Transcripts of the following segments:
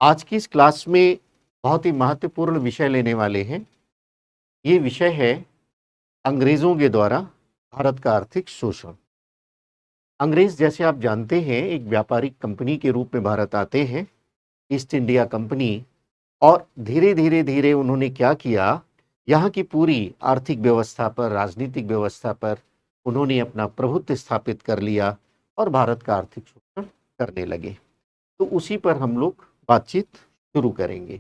आज की इस क्लास में बहुत ही महत्वपूर्ण विषय लेने वाले हैं। ये विषय है अंग्रेज़ों के द्वारा भारत का आर्थिक शोषण। अंग्रेज़ जैसे आप जानते हैं एक व्यापारिक कंपनी के रूप में भारत आते हैं, ईस्ट इंडिया कंपनी। और धीरे-धीरे उन्होंने क्या किया, यहाँ की पूरी आर्थिक व्यवस्था पर, राजनीतिक व्यवस्था पर उन्होंने अपना प्रभुत्व स्थापित कर लिया और भारत का आर्थिक शोषण करने लगे। तो उसी पर हम लोग बातचीत शुरू करेंगे।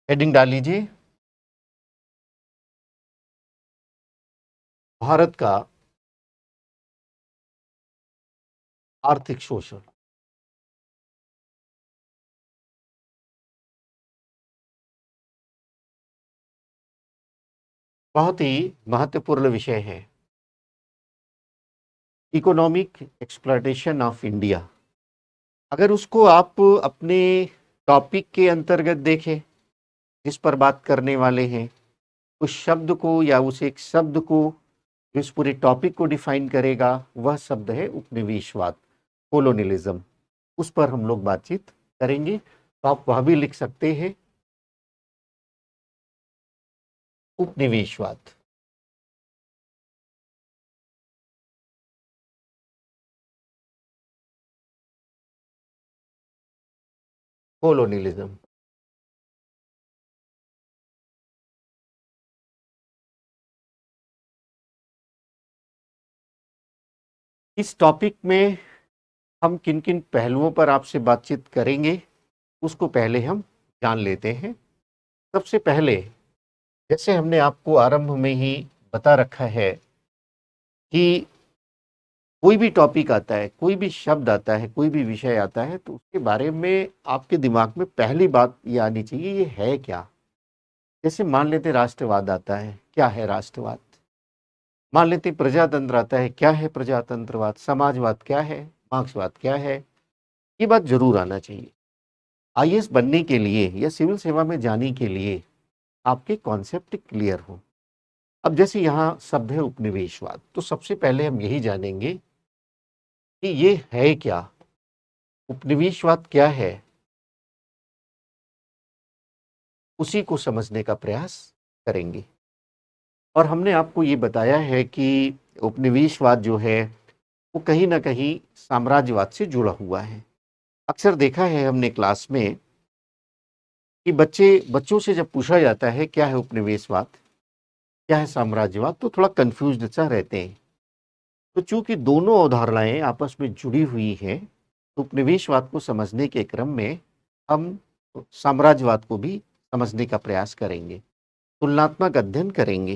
हेडिंग डाल लीजिए, भारत का आर्थिक शोषण। बहुत ही महत्वपूर्ण विषय है। Economic exploitation of India. अगर उसको आप अपने टॉपिक के अंतर्गत देखें, जिस पर बात करने वाले हैं, उस शब्द को या उस एक शब्द को जो इस पूरे टॉपिक को डिफाइन करेगा, वह शब्द है उपनिवेशवाद, कोलोनियलिज्म। उस पर हम लोग बातचीत करेंगे। तो आप वह भी लिख सकते हैं, उपनिवेशवाद। कोलोनियलिज्म। इस टॉपिक में हम किन किन पहलुओं पर आपसे बातचीत करेंगे, उसको पहले हम जान लेते हैं। सबसे पहले, जैसे हमने आपको आरंभ में ही बता रखा है कि कोई भी टॉपिक आता है, कोई भी शब्द आता है, कोई भी विषय आता है, तो उसके बारे में आपके दिमाग में पहली बात ये आनी चाहिए, ये है क्या। जैसे मान लेते राष्ट्रवाद आता है, क्या है राष्ट्रवाद। मान लेते प्रजातंत्र आता है, क्या है प्रजातंत्रवाद। समाजवाद क्या है, मार्क्सवाद क्या है। ये बात जरूर आना चाहिए। आईएएस बनने के लिए या सिविल सेवा में जाने के लिए आपके कॉन्सेप्ट क्लियर हो। अब जैसे यहाँ शब्द है उपनिवेशवाद, तो सबसे पहले हम यही जानेंगे कि ये है क्या, उपनिवेशवाद क्या है। उसी को समझने का प्रयास करेंगे। और हमने आपको ये बताया है कि उपनिवेशवाद जो है वो कहीं ना कहीं साम्राज्यवाद से जुड़ा हुआ है। अक्सर देखा है हमने क्लास में कि बच्चों से जब पूछा जाता है क्या है उपनिवेशवाद, क्या है साम्राज्यवाद, तो थोड़ा कंफ्यूज्ड सा रहते हैं। तो चूंकि दोनों अवधारणाएं आपस में जुड़ी हुई हैं, तो उपनिवेशवाद को समझने के क्रम में हम साम्राज्यवाद को भी समझने का प्रयास करेंगे, तुलनात्मक अध्ययन करेंगे,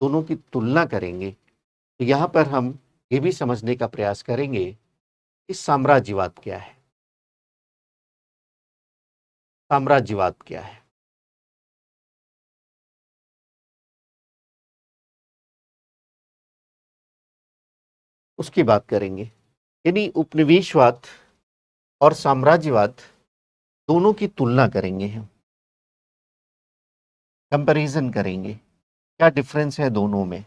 दोनों की तुलना करेंगे। तो यहाँ पर हम ये भी समझने का प्रयास करेंगे कि साम्राज्यवाद क्या है। साम्राज्यवाद क्या है, उसकी बात करेंगे। यानी उपनिवेशवाद और साम्राज्यवाद दोनों की तुलना करेंगे, हम कंपैरिजन करेंगे, क्या डिफरेंस है दोनों में।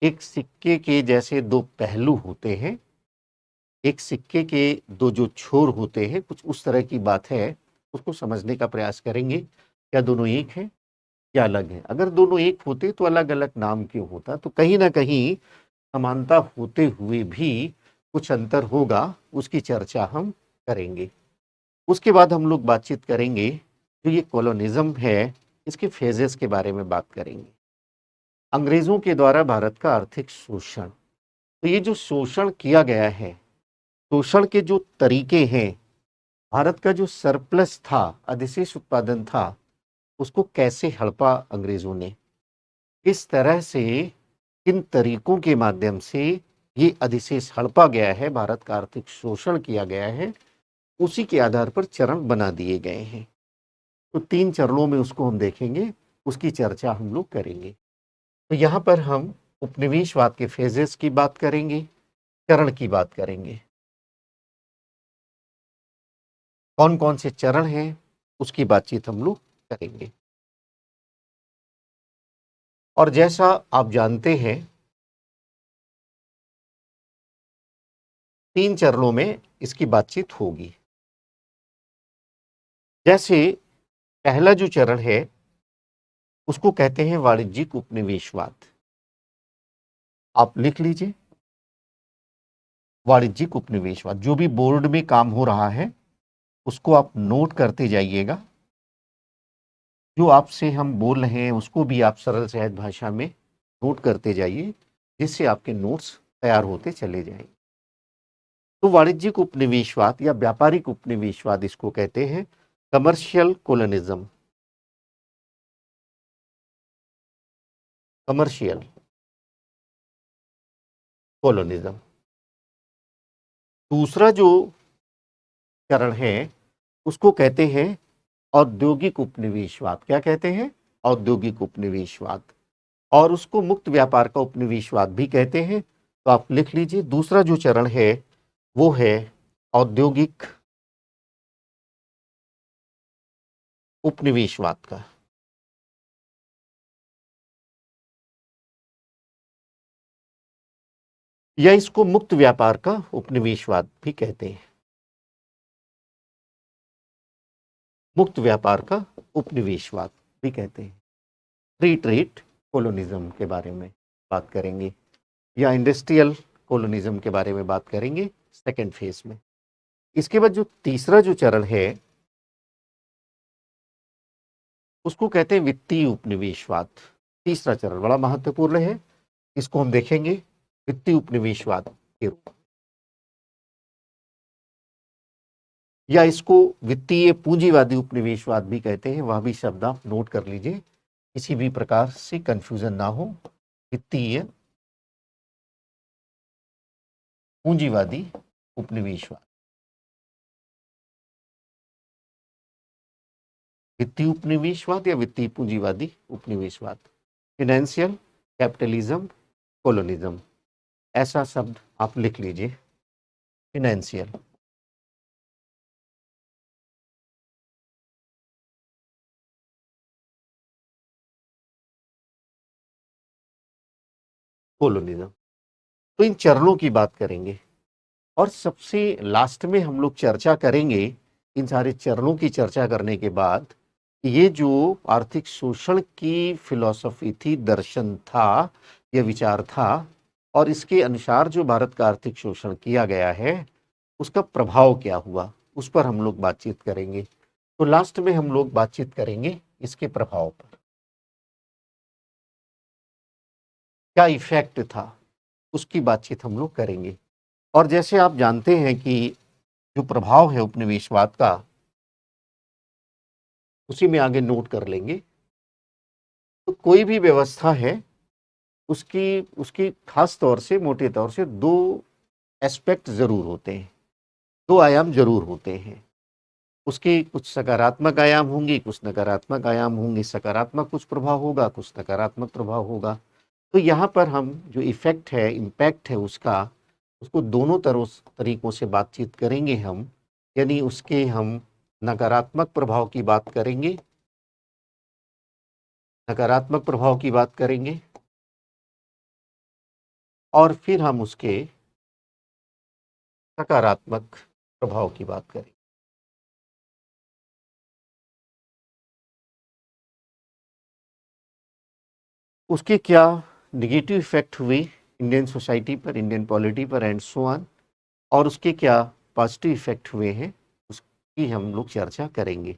एक सिक्के के जैसे दो पहलू होते हैं, एक सिक्के के दो जो छोर होते हैं, कुछ उस तरह की बात है। उसको समझने का प्रयास करेंगे, क्या दोनों एक हैं या अलग हैं। अगर दोनों एक होते तो अलग अलग नाम क्यों होता। तो कहीं ना कहीं समानता होते हुए भी कुछ अंतर होगा, उसकी चर्चा हम करेंगे। उसके बाद हम लोग बातचीत करेंगे जो ये कॉलोनिज्म है, इसके फेजेस के बारे में बात करेंगे। अंग्रेजों के द्वारा भारत का आर्थिक शोषण। तो ये जो शोषण किया गया है, शोषण के जो तरीके हैं, भारत का जो सरप्लस था, अधिशेष उत्पादन था, उसको कैसे हड़पा अंग्रेजों ने, किस तरह से, किन तरीकों के माध्यम से ये अधिशेष हड़पा गया है, भारत का आर्थिक शोषण किया गया है, उसी के आधार पर चरण बना दिए गए हैं। तो 3 चरणों में उसको हम देखेंगे, उसकी चर्चा हम लोग करेंगे। तो यहाँ पर हम उपनिवेशवाद के फेजेस की बात करेंगे, चरण की बात करेंगे, कौन कौन से चरण हैं उसकी बातचीत हम लोग करेंगे। और जैसा आप जानते हैं 3 चरणों में इसकी बातचीत होगी। जैसे पहला जो चरण है उसको कहते हैं वाणिज्यिक उपनिवेशवाद। आप लिख लीजिए, वाणिज्यिक उपनिवेशवाद। जो भी बोर्ड में काम हो रहा है उसको आप नोट करते जाइएगा। जो आपसे हम बोल रहे हैं उसको भी आप सरल सहज भाषा में नोट करते जाइए, जिससे आपके नोट्स तैयार होते चले जाएंगे। तो वाणिज्यिक उपनिवेशवाद या व्यापारिक उपनिवेशवाद इसको कहते हैं, कमर्शियल कोलोनिज्म। कमर्शियल कोलोनिज्म। दूसरा जो चरण है उसको कहते हैं औद्योगिक उपनिवेशवाद। क्या कहते हैं? औद्योगिक उपनिवेशवाद। और उसको मुक्त व्यापार का उपनिवेशवाद भी कहते हैं। तो आप लिख लीजिए, दूसरा जो चरण है वो है औद्योगिक उपनिवेशवाद का। या इसको मुक्त व्यापार का उपनिवेशवाद भी कहते हैं। मुक्त व्यापार का उपनिवेशवाद भी कहते हैं। फ्री ट्रेड कोलोनिज्म के बारे में बात करेंगे, या इंडस्ट्रियल कोलोनिज्म के बारे में बात करेंगे सेकेंड फेज में। इसके बाद जो तीसरा जो चरण है उसको कहते हैं वित्तीय उपनिवेशवाद। तीसरा चरण बड़ा महत्वपूर्ण है, इसको हम देखेंगे वित्तीय उपनिवेशवाद के रूप में, या इसको वित्तीय पूंजीवादी उपनिवेशवाद भी कहते हैं। वह भी शब्द आप नोट कर लीजिए, किसी भी प्रकार से कंफ्यूजन ना हो। वित्तीय पूंजीवादी उपनिवेशवाद, वित्तीय उपनिवेशवाद या वित्तीय पूंजीवादी उपनिवेशवाद, फिनेंशियल कैपिटलिज्म कोलोनिज्म, ऐसा शब्द आप लिख लीजिए, फिनेंशियल। कोलोनिज्म। तो इन चरणों की बात करेंगे, और सबसे लास्ट में हम लोग चर्चा करेंगे इन सारे चरणों की चर्चा करने के बाद, ये जो आर्थिक शोषण की फिलॉसफी थी, दर्शन था, यह विचार था, और इसके अनुसार जो भारत का आर्थिक शोषण किया गया है उसका प्रभाव क्या हुआ, उस पर हम लोग बातचीत करेंगे। तो लास्ट में हम लोग बातचीत करेंगे इसके प्रभाव पर, क्या इफेक्ट था, उसकी बातचीत हम लोग करेंगे। और जैसे आप जानते हैं कि जो प्रभाव है उपनिवेशवाद का, उसी में आगे नोट कर लेंगे। तो कोई भी व्यवस्था है उसकी उसकी खास तौर से, मोटे तौर से दो एस्पेक्ट जरूर होते हैं, दो आयाम जरूर होते हैं। उसके कुछ सकारात्मक आयाम होंगे, कुछ नकारात्मक आयाम होंगे। सकारात्मक कुछ प्रभाव होगा, कुछ नकारात्मक प्रभाव होगा। तो यहाँ पर हम जो इफेक्ट है, इम्पैक्ट है उसका, उसको दोनों तरीकों से बातचीत करेंगे हम। यानी उसके हम नकारात्मक प्रभाव की बात करेंगे, नकारात्मक प्रभाव की बात करेंगे, और फिर हम उसके सकारात्मक प्रभाव की बात करें। उसके क्या निगेटिव इफेक्ट हुए इंडियन सोसाइटी पर, इंडियन पॉलिटी पर, एंड सो ऑन, और उसके क्या पॉजिटिव इफेक्ट हुए हैं, उसकी हम लोग चर्चा करेंगे।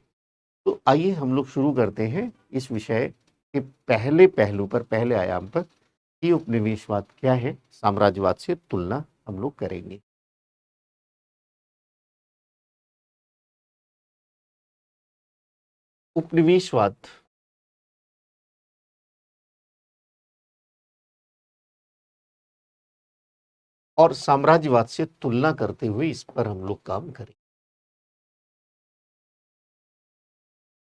तो आइए हम लोग शुरू करते हैं इस विषय के पहले पहलू पर, पहले आयाम पर, कि उपनिवेशवाद क्या है, साम्राज्यवाद से तुलना हम लोग करेंगे। उपनिवेशवाद और साम्राज्यवाद से तुलना करते हुए इस पर हम लोग काम करें।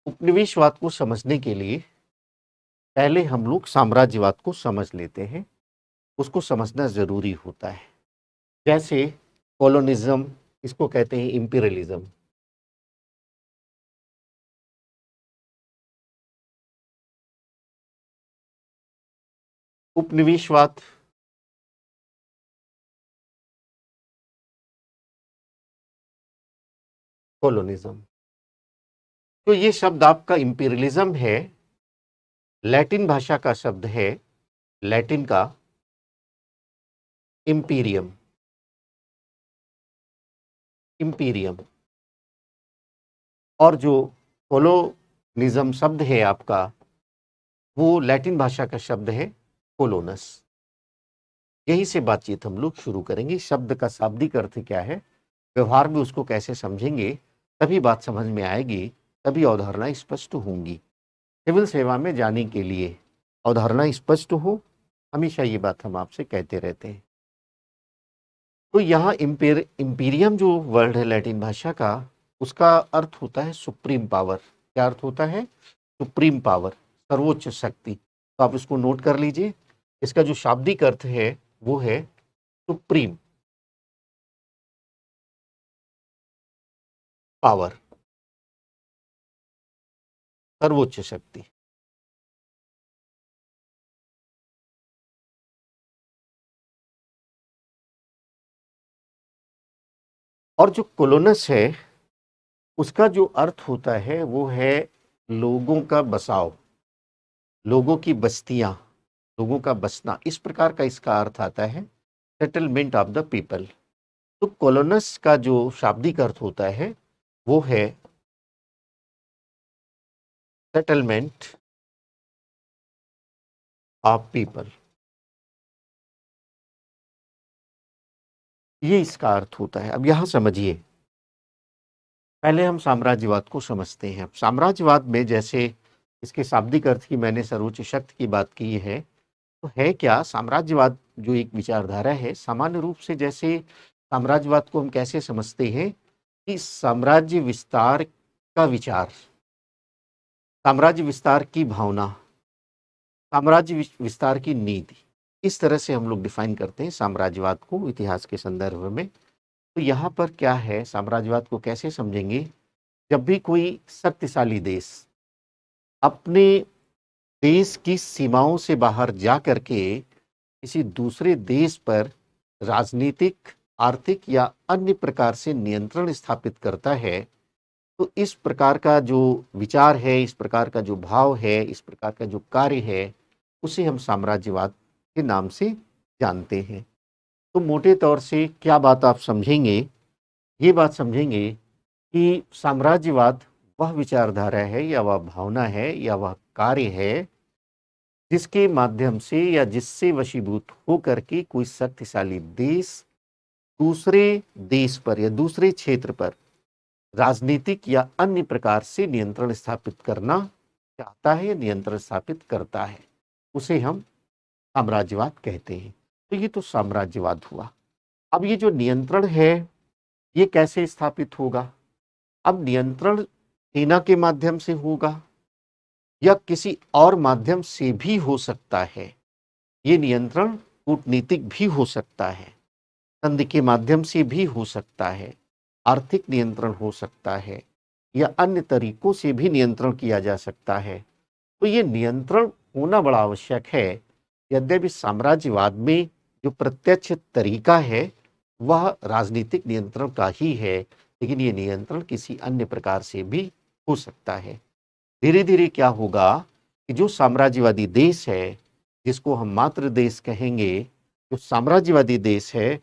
उपनिवेशवाद को समझने के लिए पहले हम लोग साम्राज्यवाद को समझ लेते हैं, उसको समझना जरूरी होता है। जैसे कॉलोनिज्म, इसको कहते हैं इंपीरियलिज्म। उपनिवेशवाद कॉलोनिज्म। तो ये शब्द आपका इंपीरियलिज्म है, लैटिन भाषा का शब्द है, लैटिन का इंपीरियम, इंपीरियम। और जो कोलोनिज्म शब्द है आपका, वो लैटिन भाषा का शब्द है कोलोनस। यही से बातचीत हम लोग शुरू करेंगे। शब्द का शाब्दिक अर्थ क्या है, व्यवहार में उसको कैसे समझेंगे, तभी बात समझ में आएगी, तभी अवधारणा स्पष्ट होंगी। सिविल सेवा में जाने के लिए अवधारणा स्पष्ट हो, हमेशा ये बात हम आपसे कहते रहते हैं। तो यहाँ इंपीरियम जो वर्ड है लैटिन भाषा का, उसका अर्थ होता है सुप्रीम पावर। क्या अर्थ होता है? सुप्रीम पावर, सर्वोच्च शक्ति। तो आप इसको नोट कर लीजिए। इसका जो शाब्दिक अर्थ है वो है सुप्रीम पावर, सर्वोच्च शक्ति। और जो कोलोनस है, उसका जो अर्थ होता है वो है लोगों का बसाव, लोगों की बस्तियां, लोगों का बसना। इस प्रकार का इसका अर्थ आता है, सेटलमेंट ऑफ द पीपल। तो कोलोनस का जो शाब्दिक अर्थ होता है वो है सेटलमेंट ऑफ पीपल। ये इसका अर्थ होता है। अब यहां समझिए, पहले हम साम्राज्यवाद को समझते हैं। साम्राज्यवाद में जैसे इसके शाब्दिक अर्थ की मैंने सर्वोच्च शक्ति की बात की है, तो है क्या साम्राज्यवाद? जो एक विचारधारा है, सामान्य रूप से जैसे साम्राज्यवाद को हम कैसे समझते हैं कि साम्राज्य विस्तार का विचार, साम्राज्य विस्तार की भावना, साम्राज्य विस्तार की नीति, इस तरह से हम लोग डिफाइन करते हैं साम्राज्यवाद को इतिहास के संदर्भ में। तो यहाँ पर क्या है, साम्राज्यवाद को कैसे समझेंगे? जब भी कोई शक्तिशाली देश अपने देश की सीमाओं से बाहर जा करके किसी दूसरे देश पर राजनीतिक, आर्थिक या अन्य प्रकार से नियंत्रण स्थापित करता है, तो इस प्रकार का जो विचार है, इस प्रकार का जो भाव है, इस प्रकार का जो कार्य है, उसे हम साम्राज्यवाद के नाम से जानते हैं। तो मोटे तौर से क्या बात आप समझेंगे? ये बात समझेंगे कि साम्राज्यवाद वह विचारधारा है या वह भावना है या वह कार्य है जिसके माध्यम से या जिससे वशीभूत होकर के कोई शक्तिशाली देश दूसरे देश पर या दूसरे क्षेत्र पर राजनीतिक या अन्य प्रकार से नियंत्रण स्थापित करना चाहता है या नियंत्रण स्थापित करता है, उसे हम साम्राज्यवाद कहते हैं। तो ये तो साम्राज्यवाद हुआ। अब ये जो नियंत्रण है, ये कैसे स्थापित होगा? अब नियंत्रण सेना के माध्यम से होगा या किसी और माध्यम से भी हो सकता है। ये नियंत्रण कूटनीतिक भी हो सकता है, संधि के माध्यम से भी हो सकता है, आर्थिक नियंत्रण हो सकता है, या अन्य तरीकों से भी नियंत्रण किया जा सकता है। तो ये नियंत्रण होना बड़ा आवश्यक है। यद्यपि साम्राज्यवाद में जो प्रत्यक्ष तरीका है वह राजनीतिक नियंत्रण का ही है, लेकिन ये नियंत्रण किसी अन्य प्रकार से भी हो सकता है। धीरे धीरे क्या होगा कि जो साम्राज्यवादी देश है, जिसको हम मातृ देश कहेंगे, जो साम्राज्यवादी देश है,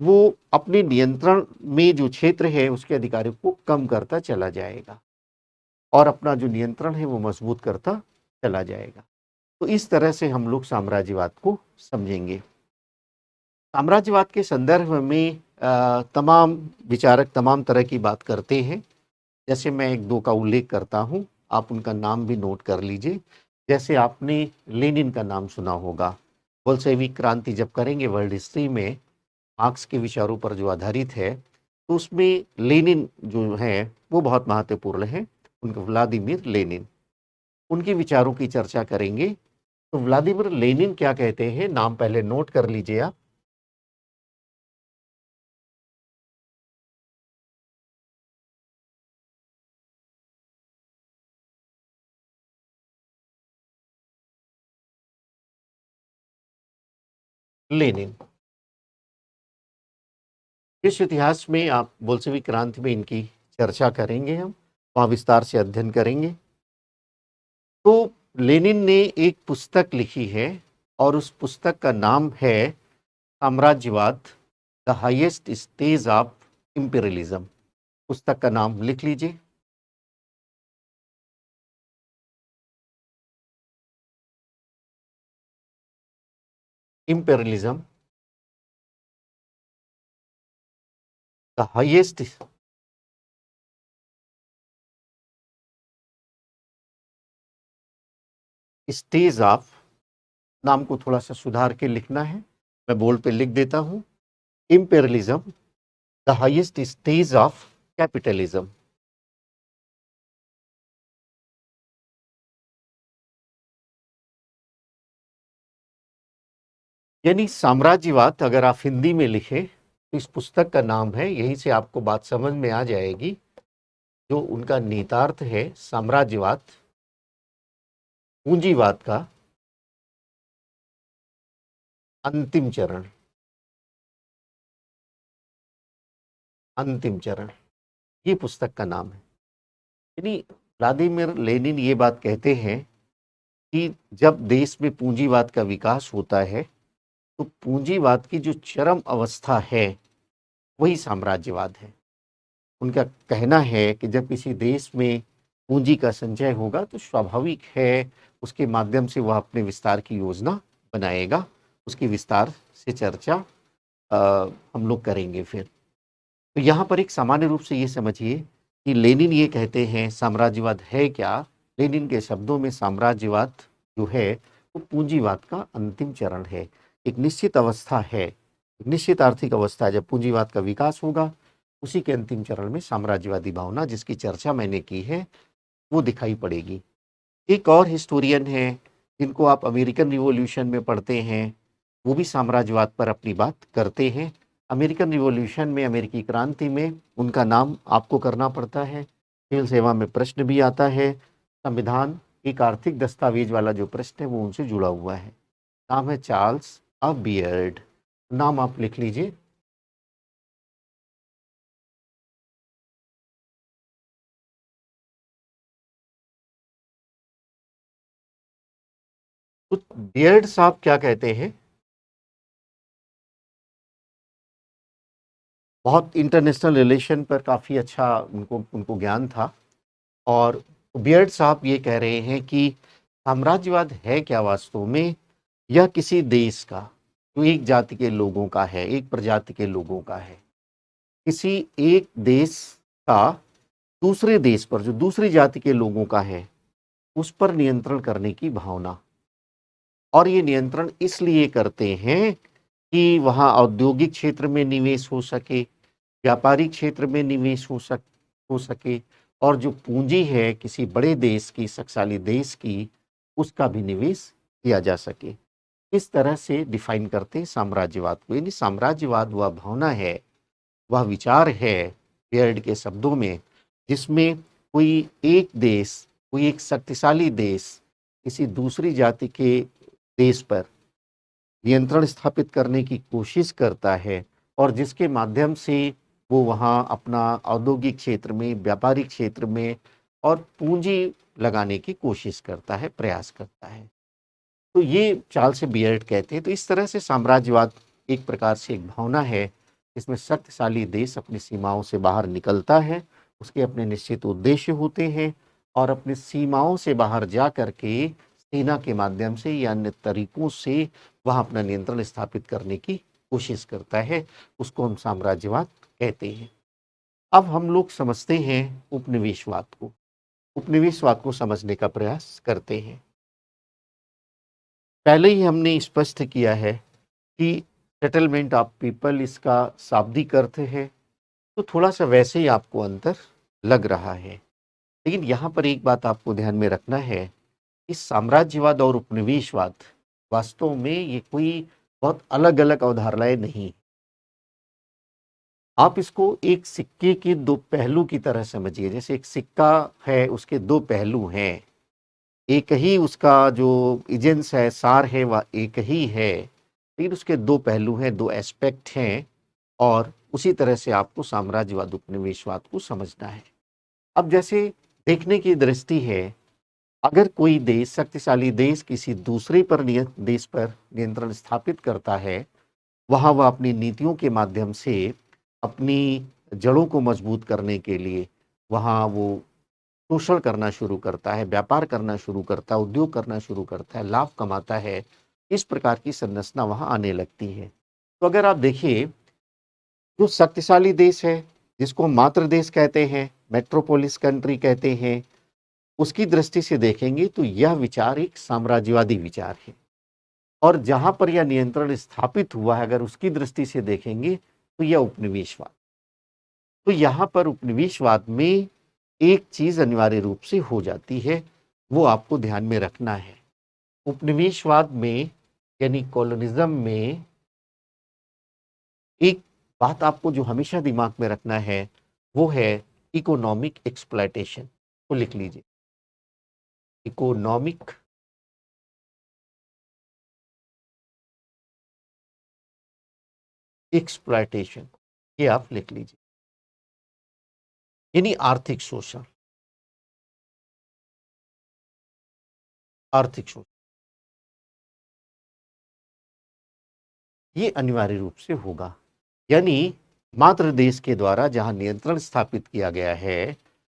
वो अपने नियंत्रण में जो क्षेत्र है उसके अधिकारों को कम करता चला जाएगा और अपना जो नियंत्रण है वो मजबूत करता चला जाएगा। तो इस तरह से हम लोग साम्राज्यवाद को समझेंगे। साम्राज्यवाद के संदर्भ में तमाम विचारक तमाम तरह की बात करते हैं। जैसे मैं एक दो का उल्लेख करता हूँ, आप उनका नाम भी नोट कर लीजिए। जैसे आपने लेनिन का नाम सुना होगा। बोल्शेविक क्रांति जब करेंगे वर्ल्ड हिस्ट्री में, मार्क्स के विचारों पर जो आधारित है, तो उसमें लेनिन जो है वो बहुत महत्वपूर्ण है। उनका व्लादिमीर लेनिन, उनके विचारों की चर्चा करेंगे। तो व्लादिमीर लेनिन क्या कहते हैं, नाम पहले नोट कर लीजिए आप। लेनिन, विश्व इतिहास में आप बोल्शेविक क्रांति में इनकी चर्चा करेंगे हम। वहाँ विस्तार से अध्ययन करेंगे। तो लेनिन ने एक पुस्तक लिखी है और उस पुस्तक का नाम है साम्राज्यवाद, the highest stage of imperialism. पुस्तक का नाम लिख लीजिए। Imperialism, the highest stage of, नाम को थोड़ा सा सुधार के लिखना है, मैं बोर्ड पे लिख देता हूं। Imperialism, the highest stage of capitalism. यानी साम्राज्यवाद अगर आप हिंदी में लिखें तो इस पुस्तक का नाम है, यहीं से आपको बात समझ में आ जाएगी। जो उनका निहितार्थ है साम्राज्यवाद, पूंजीवाद का अंतिम चरण, अंतिम चरण, ये पुस्तक का नाम है। यानी व्लादिमीर लेनिन ये बात कहते हैं कि जब देश में पूंजीवाद का विकास होता है तो पूंजीवाद की जो चरम अवस्था है वही साम्राज्यवाद है। उनका कहना है कि जब किसी देश में पूंजी का संचय होगा तो स्वाभाविक है उसके माध्यम से वह अपने विस्तार की योजना बनाएगा। उसकी विस्तार से चर्चा हम लोग करेंगे फिर। तो यहाँ पर एक सामान्य रूप से ये समझिए कि लेनिन ये कहते हैं साम्राज्यवाद है क्या। लेनिन के शब्दों में साम्राज्यवाद जो है वो पूंजीवाद का अंतिम चरण है, एक निश्चित अवस्था है, एक निश्चित आर्थिक अवस्था। जब पूंजीवाद का विकास होगा उसी के अंतिम चरण में साम्राज्यवादी भावना जिसकी चर्चा मैंने की है वो दिखाई पड़ेगी। एक और हिस्टोरियन है जिनको आप अमेरिकन रिवॉल्यूशन में पढ़ते हैं, वो भी साम्राज्यवाद पर अपनी बात करते हैं। अमेरिकन रिवॉल्यूशन में, अमेरिकी क्रांति में उनका नाम आपको करना पड़ता है। खेल सेवा में प्रश्न भी आता है। संविधान एक आर्थिक दस्तावेज वाला जो प्रश्न है वो उनसे जुड़ा हुआ है। नाम है चार्ल्स अ बियर्ड। नाम आप लिख लीजिए। तो बियर्ड साहब क्या कहते हैं, बहुत इंटरनेशनल रिलेशन पर काफ़ी अच्छा उनको उनको ज्ञान था। और बियर्ड साहब ये कह रहे हैं कि साम्राज्यवाद है क्या वास्तव में, यह किसी देश का जो एक जाति के लोगों का है, एक प्रजाति के लोगों का है, किसी एक देश का दूसरे देश पर जो दूसरी जाति के लोगों का है उस पर नियंत्रण करने की भावना। और ये नियंत्रण इसलिए करते हैं कि वहाँ औद्योगिक क्षेत्र में निवेश हो सके, व्यापारिक क्षेत्र में निवेश हो सके, और जो पूंजी है किसी बड़े देश की, शक्तिशाली देश की, उसका भी निवेश किया जा सके। इस तरह से डिफाइन करते हैं साम्राज्यवाद को। यानी साम्राज्यवाद वह भावना है, वह विचार है बियर्ड के शब्दों में, जिसमें कोई एक देश, कोई एक शक्तिशाली देश किसी दूसरी जाति के देश पर नियंत्रण स्थापित करने की कोशिश करता है और जिसके माध्यम से वो वहाँ अपना औद्योगिक क्षेत्र में, व्यापारिक क्षेत्र में और पूंजी लगाने की कोशिश करता है, प्रयास करता है। तो ये चार्ल्स बियर्ड कहते हैं। तो इस तरह से साम्राज्यवाद एक प्रकार से एक भावना है जिसमें शक्तिशाली देश अपनी सीमाओं से बाहर निकलता है, उसके अपने निश्चित उद्देश्य होते हैं और अपनी सीमाओं से बाहर जा करके सेना के माध्यम से या अन्य तरीकों से वह अपना नियंत्रण स्थापित करने की कोशिश करता है। उसको हम साम्राज्यवाद कहते हैं। अब हम लोग समझते हैं उपनिवेशवाद को, उपनिवेशवाद को समझने का प्रयास करते हैं। पहले ही हमने स्पष्ट किया है कि सेटलमेंट ऑफ पीपल इसका शाब्दिक अर्थ है, तो थोड़ा सा वैसे ही आपको अंतर लग रहा है। लेकिन यहाँ पर एक बात आपको ध्यान में रखना है, इस साम्राज्यवाद और उपनिवेशवाद वास्तव में ये कोई बहुत अलग अलग अवधारणाएं नहीं। आप इसको एक सिक्के के दो पहलू की तरह समझिए। जैसे एक सिक्का है, उसके दो पहलू हैं, एक ही उसका जो एजेंस है, सार है, वह एक ही है, लेकिन उसके दो पहलू हैं, दो एस्पेक्ट हैं। और उसी तरह से आपको साम्राज्यवाद उपनिवेशवाद को समझना है। अब जैसे देखने की दृष्टि है, अगर कोई देश, शक्तिशाली देश किसी दूसरे पर देश पर नियंत्रण स्थापित करता है, वहाँ वह अपनी नीतियों के माध्यम से अपनी जड़ों को मजबूत करने के लिए वहाँ वो शोषण करना शुरू करता है, व्यापार करना शुरू करता है, उद्योग करना शुरू करता है, लाभ कमाता है। इस प्रकार की संरचना वहाँ आने लगती है। तो अगर आप देखिए, जो शक्तिशाली देश है, जिसको हम मातृ देश कहते हैं, मेट्रोपोलिस कंट्री कहते हैं, उसकी दृष्टि से देखेंगे तो यह विचार एक साम्राज्यवादी विचार है। और जहाँ पर यह नियंत्रण स्थापित हुआ है, अगर उसकी दृष्टि से देखेंगे तो यह उपनिवेशवाद। तो यहाँ पर उपनिवेशवाद में एक चीज अनिवार्य रूप से हो जाती है, वो आपको ध्यान में रखना है। उपनिवेशवाद में यानी कॉलोनिज्म में एक बात आपको जो हमेशा दिमाग में रखना है, वो है इकोनॉमिक एक्सप्लॉयटेशन। को लिख लीजिए, इकोनॉमिक एक्सप्लॉयटेशन, ये आप लिख लीजिए, यानी आर्थिक शोषण। आर्थिक शोषण ये अनिवार्य रूप से होगा, यानी मात्र देश के द्वारा जहां नियंत्रण स्थापित किया गया है,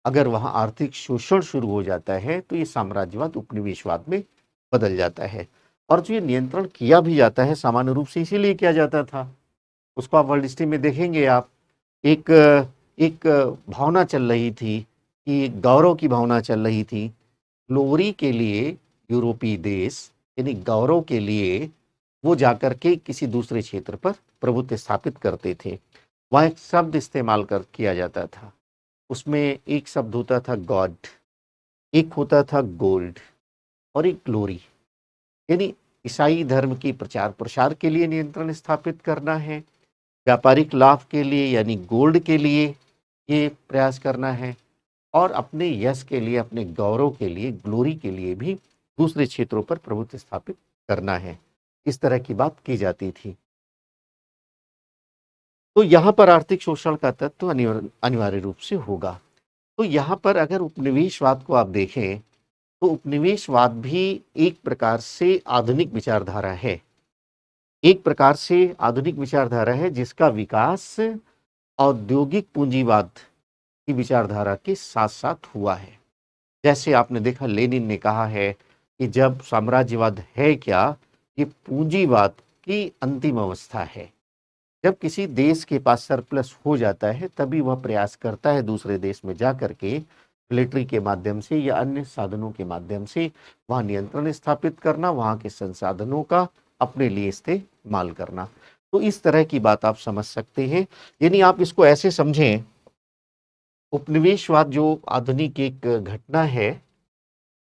अगर वहां आर्थिक शोषण शुरू हो जाता है तो ये साम्राज्यवाद उपनिवेशवाद में बदल जाता है। और जो ये नियंत्रण किया भी जाता है सामान्य रूप से इसीलिए किया जाता था, उसको आप वर्ल्ड हिस्ट्री में देखेंगे आप, एक एक भावना चल रही थी कि गौरव की भावना चल रही थी। ग्लोरी के लिए यूरोपीय देश यानी गौरव के लिए वो जाकर के किसी दूसरे क्षेत्र पर प्रभुत्व स्थापित करते थे। वहाँ एक शब्द इस्तेमाल कर किया जाता था, उसमें एक शब्द होता था गॉड, एक होता था गोल्ड और एक ग्लोरी। यानी ईसाई धर्म की प्रचार प्रसार के लिए नियंत्रण स्थापित करना है, व्यापारिक लाभ के लिए यानी गोल्ड के लिए ये प्रयास करना है, और अपने यश के लिए, अपने गौरव के लिए, ग्लोरी के लिए भी दूसरे क्षेत्रों पर प्रभुत्व स्थापित करना है। इस तरह की बात की जाती थी। तो यहाँ पर आर्थिक शोषण का तत्व अनिवार्य रूप से होगा। तो यहाँ पर अगर उपनिवेशवाद को आप देखें तो उपनिवेशवाद भी एक प्रकार से आधुनिक विचारधारा है। एक प्रकार से आधुनिक विचारधारा है जिसका विकास औद्योगिक पूंजीवाद की विचारधारा के साथ साथ हुआ है। जैसे आपने देखा, लेनिन ने कहा है कि जब साम्राज्यवाद है क्या, ये पूंजीवाद की अंतिम अवस्था है। जब किसी देश के पास सरप्लस हो जाता है तभी वह प्रयास करता है दूसरे देश में जाकर के मिलिट्री के माध्यम से या अन्य साधनों के माध्यम से वहां नियंत्रण स्थापित करना, वहां के संसाधनों का अपने लिए इस्तेमाल करना। तो इस तरह की बात आप समझ सकते हैं। यानी आप इसको ऐसे समझें, उपनिवेशवाद जो आधुनिक एक घटना है,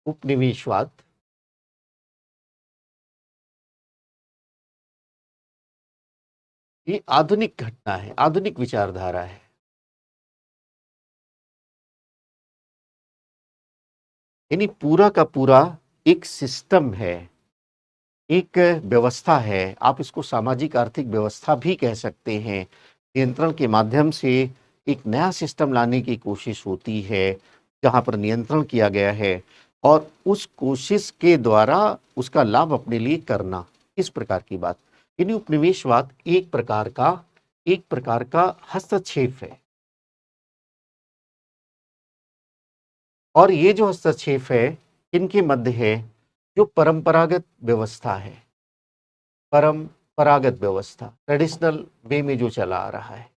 उपनिवेशवाद ये आधुनिक घटना है, आधुनिक विचारधारा है। यानी पूरा का पूरा एक सिस्टम है, एक व्यवस्था है। आप इसको सामाजिक आर्थिक व्यवस्था भी कह सकते हैं। नियंत्रण के माध्यम से एक नया सिस्टम लाने की कोशिश होती है जहाँ पर नियंत्रण किया गया है, और उस कोशिश के द्वारा उसका लाभ अपने लिए करना, इस प्रकार की बात। यानी उपनिवेशवाद एक प्रकार का हस्तक्षेप है। और ये जो हस्तक्षेप है इनके मध्य है, जो परंपरागत व्यवस्था है, परंपरागत व्यवस्था ट्रेडिशनल वे में जो चला आ रहा है,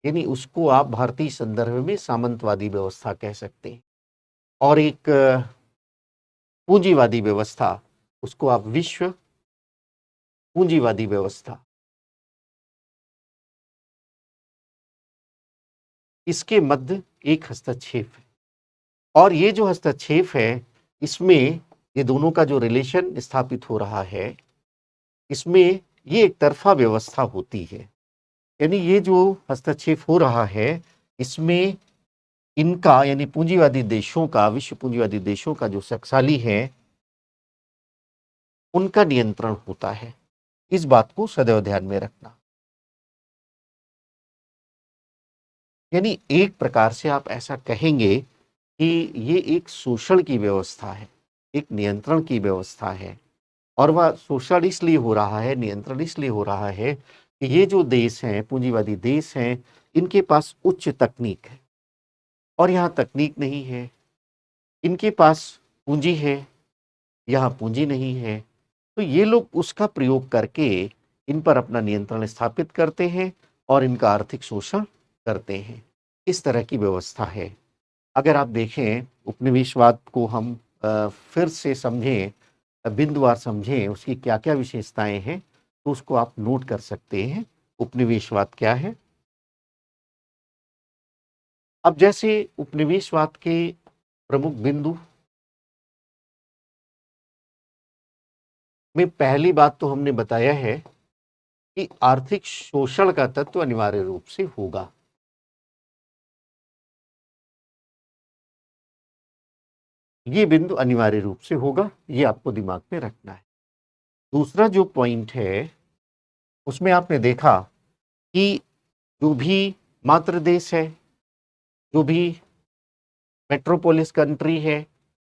यानी उसको आप भारतीय संदर्भ में सामंतवादी व्यवस्था कह सकते हैं। और एक पूंजीवादी व्यवस्था, उसको आप विश्व पूंजीवादी व्यवस्था, इसके मध्य एक हस्तक्षेप है। और ये जो हस्तक्षेप है, इसमें ये दोनों का जो रिलेशन स्थापित हो रहा है, इसमें ये एक तरफा व्यवस्था होती है। यानी ये जो हस्तक्षेप हो रहा है, इसमें इनका यानी पूंजीवादी देशों का, विश्व पूंजीवादी देशों का जो शक्तिशाली है, उनका नियंत्रण होता है। इस बात को सदैव ध्यान में रखना। यानी एक प्रकार से आप ऐसा कहेंगे कि ये एक शोषण की व्यवस्था है, एक नियंत्रण की व्यवस्था है। और वह शोषण इसलिए हो रहा है, नियंत्रण इसलिए हो रहा है कि ये जो देश हैं, पूंजीवादी देश हैं, इनके पास उच्च तकनीक है और यहाँ तकनीक नहीं है। इनके पास पूंजी है, यहाँ पूंजी नहीं है। तो ये लोग उसका प्रयोग करके इन पर अपना नियंत्रण स्थापित करते हैं और इनका आर्थिक शोषण करते हैं। इस तरह की व्यवस्था है। अगर आप देखें उपनिवेशवाद को हम फिर से समझें, बिंदुवार समझें, उसकी क्या-क्या विशेषताएँ हैं, तो उसको आप नोट कर सकते हैं। उपनिवेशवाद क्या है? अब जैसे उपनिवेशवाद के प्रमुख बिंदु में पहली बात तो हमने बताया है कि आर्थिक शोषण का तत्व अनिवार्य रूप से होगा। ये बिंदु अनिवार्य रूप से होगा, ये आपको दिमाग में रखना है। दूसरा जो पॉइंट है, उसमें आपने देखा कि जो भी मातृ देश है, जो भी मेट्रोपोलिस कंट्री है,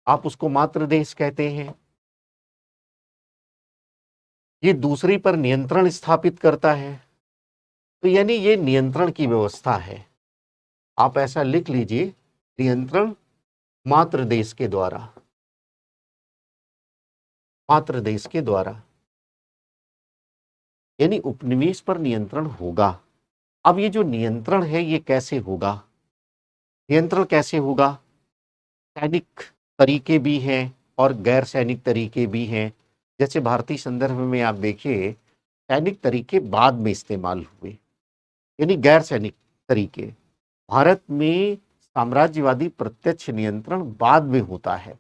आप उसको मातृ देश कहते हैं। ये दूसरी पर नियंत्रण स्थापित करता है। तो यानी ये नियंत्रण की व्यवस्था है। आप ऐसा लिख लीजिए, नियंत्रण मातृ देश के द्वारा, मातृ देश के द्वारा, यानी उपनिवेश पर नियंत्रण होगा। अब ये जो नियंत्रण है, ये कैसे होगा? नियंत्रण कैसे होगा? सैनिक तरीके भी हैं और गैर सैनिक तरीके भी हैं। जैसे भारतीय संदर्भ में आप देखिए, सैनिक तरीके बाद में इस्तेमाल हुए, यानी गैर सैनिक तरीके। भारत में साम्राज्यवादी प्रत्यक्ष नियंत्रण बाद में होता है,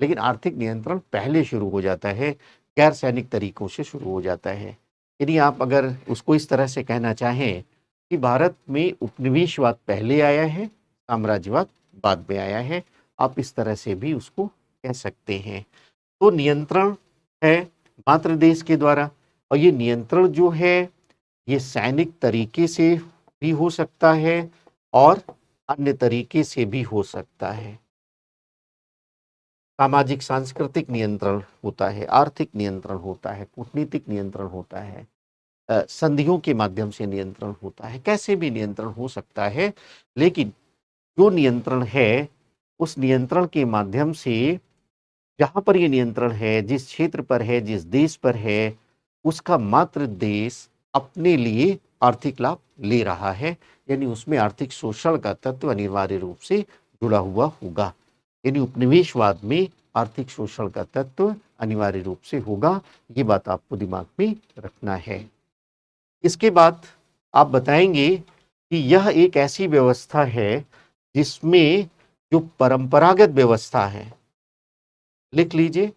लेकिन आर्थिक नियंत्रण पहले शुरू हो जाता है, गैर सैनिक तरीकों से शुरू हो जाता है। यदि आप अगर उसको इस तरह से कहना चाहें कि भारत में उपनिवेशवाद पहले आया है, साम्राज्यवाद बाद में आया है, आप इस तरह से भी उसको कह सकते हैं। तो नियंत्रण है मातृ देश के द्वारा, और ये नियंत्रण जो है, ये सैनिक तरीके से भी हो सकता है और अन्य तरीके से भी हो सकता है। सामाजिक सांस्कृतिक नियंत्रण होता है, आर्थिक नियंत्रण होता है, कूटनीतिक नियंत्रण होता है, संधियों के माध्यम से नियंत्रण होता है, कैसे भी नियंत्रण हो सकता है। लेकिन जो नियंत्रण है, उस नियंत्रण के माध्यम से जहाँ पर ये नियंत्रण है, जिस क्षेत्र पर है, जिस देश पर है, उसका मात्र देश अपने लिए आर्थिक लाभ ले रहा है, यानी उसमें आर्थिक शोषण का तत्व अनिवार्य रूप से जुड़ा हुआ होगा। यानी उपनिवेशवाद में आर्थिक शोषण का तत्व अनिवार्य रूप से होगा। ये बात आपको दिमाग में रखना है। इसके बाद आप बताएंगे कि यह एक ऐसी व्यवस्था है जिसमें जो परंपरागत व्यवस्था है, लिख लीजिए,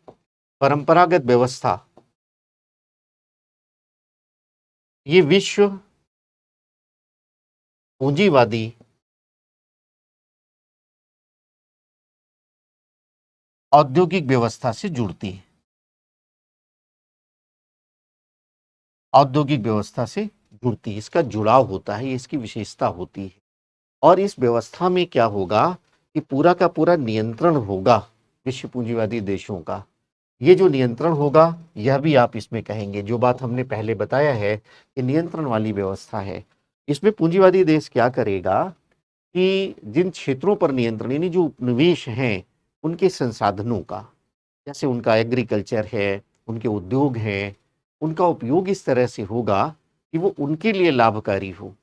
परंपरागत व्यवस्था, ये विश्व पूंजीवादी औद्योगिक व्यवस्था से जुड़ती है, औद्योगिक व्यवस्था से जुड़ती है, इसका जुड़ाव होता है, ये इसकी विशेषता होती है। और इस व्यवस्था में क्या होगा कि पूरा का पूरा नियंत्रण होगा विश्व पूंजीवादी देशों का। ये जो नियंत्रण होगा, यह भी आप इसमें कहेंगे, जो बात हमने पहले बताया है कि नियंत्रण वाली व्यवस्था है। इसमें पूंजीवादी देश क्या करेगा कि जिन क्षेत्रों पर नियंत्रण, यानी जो उपनिवेश हैं, उनके संसाधनों का, जैसे उनका एग्रीकल्चर है, उनके उद्योग हैं, उनका उपयोग इस तरह से होगा कि वो उनके लिए लाभकारी हो।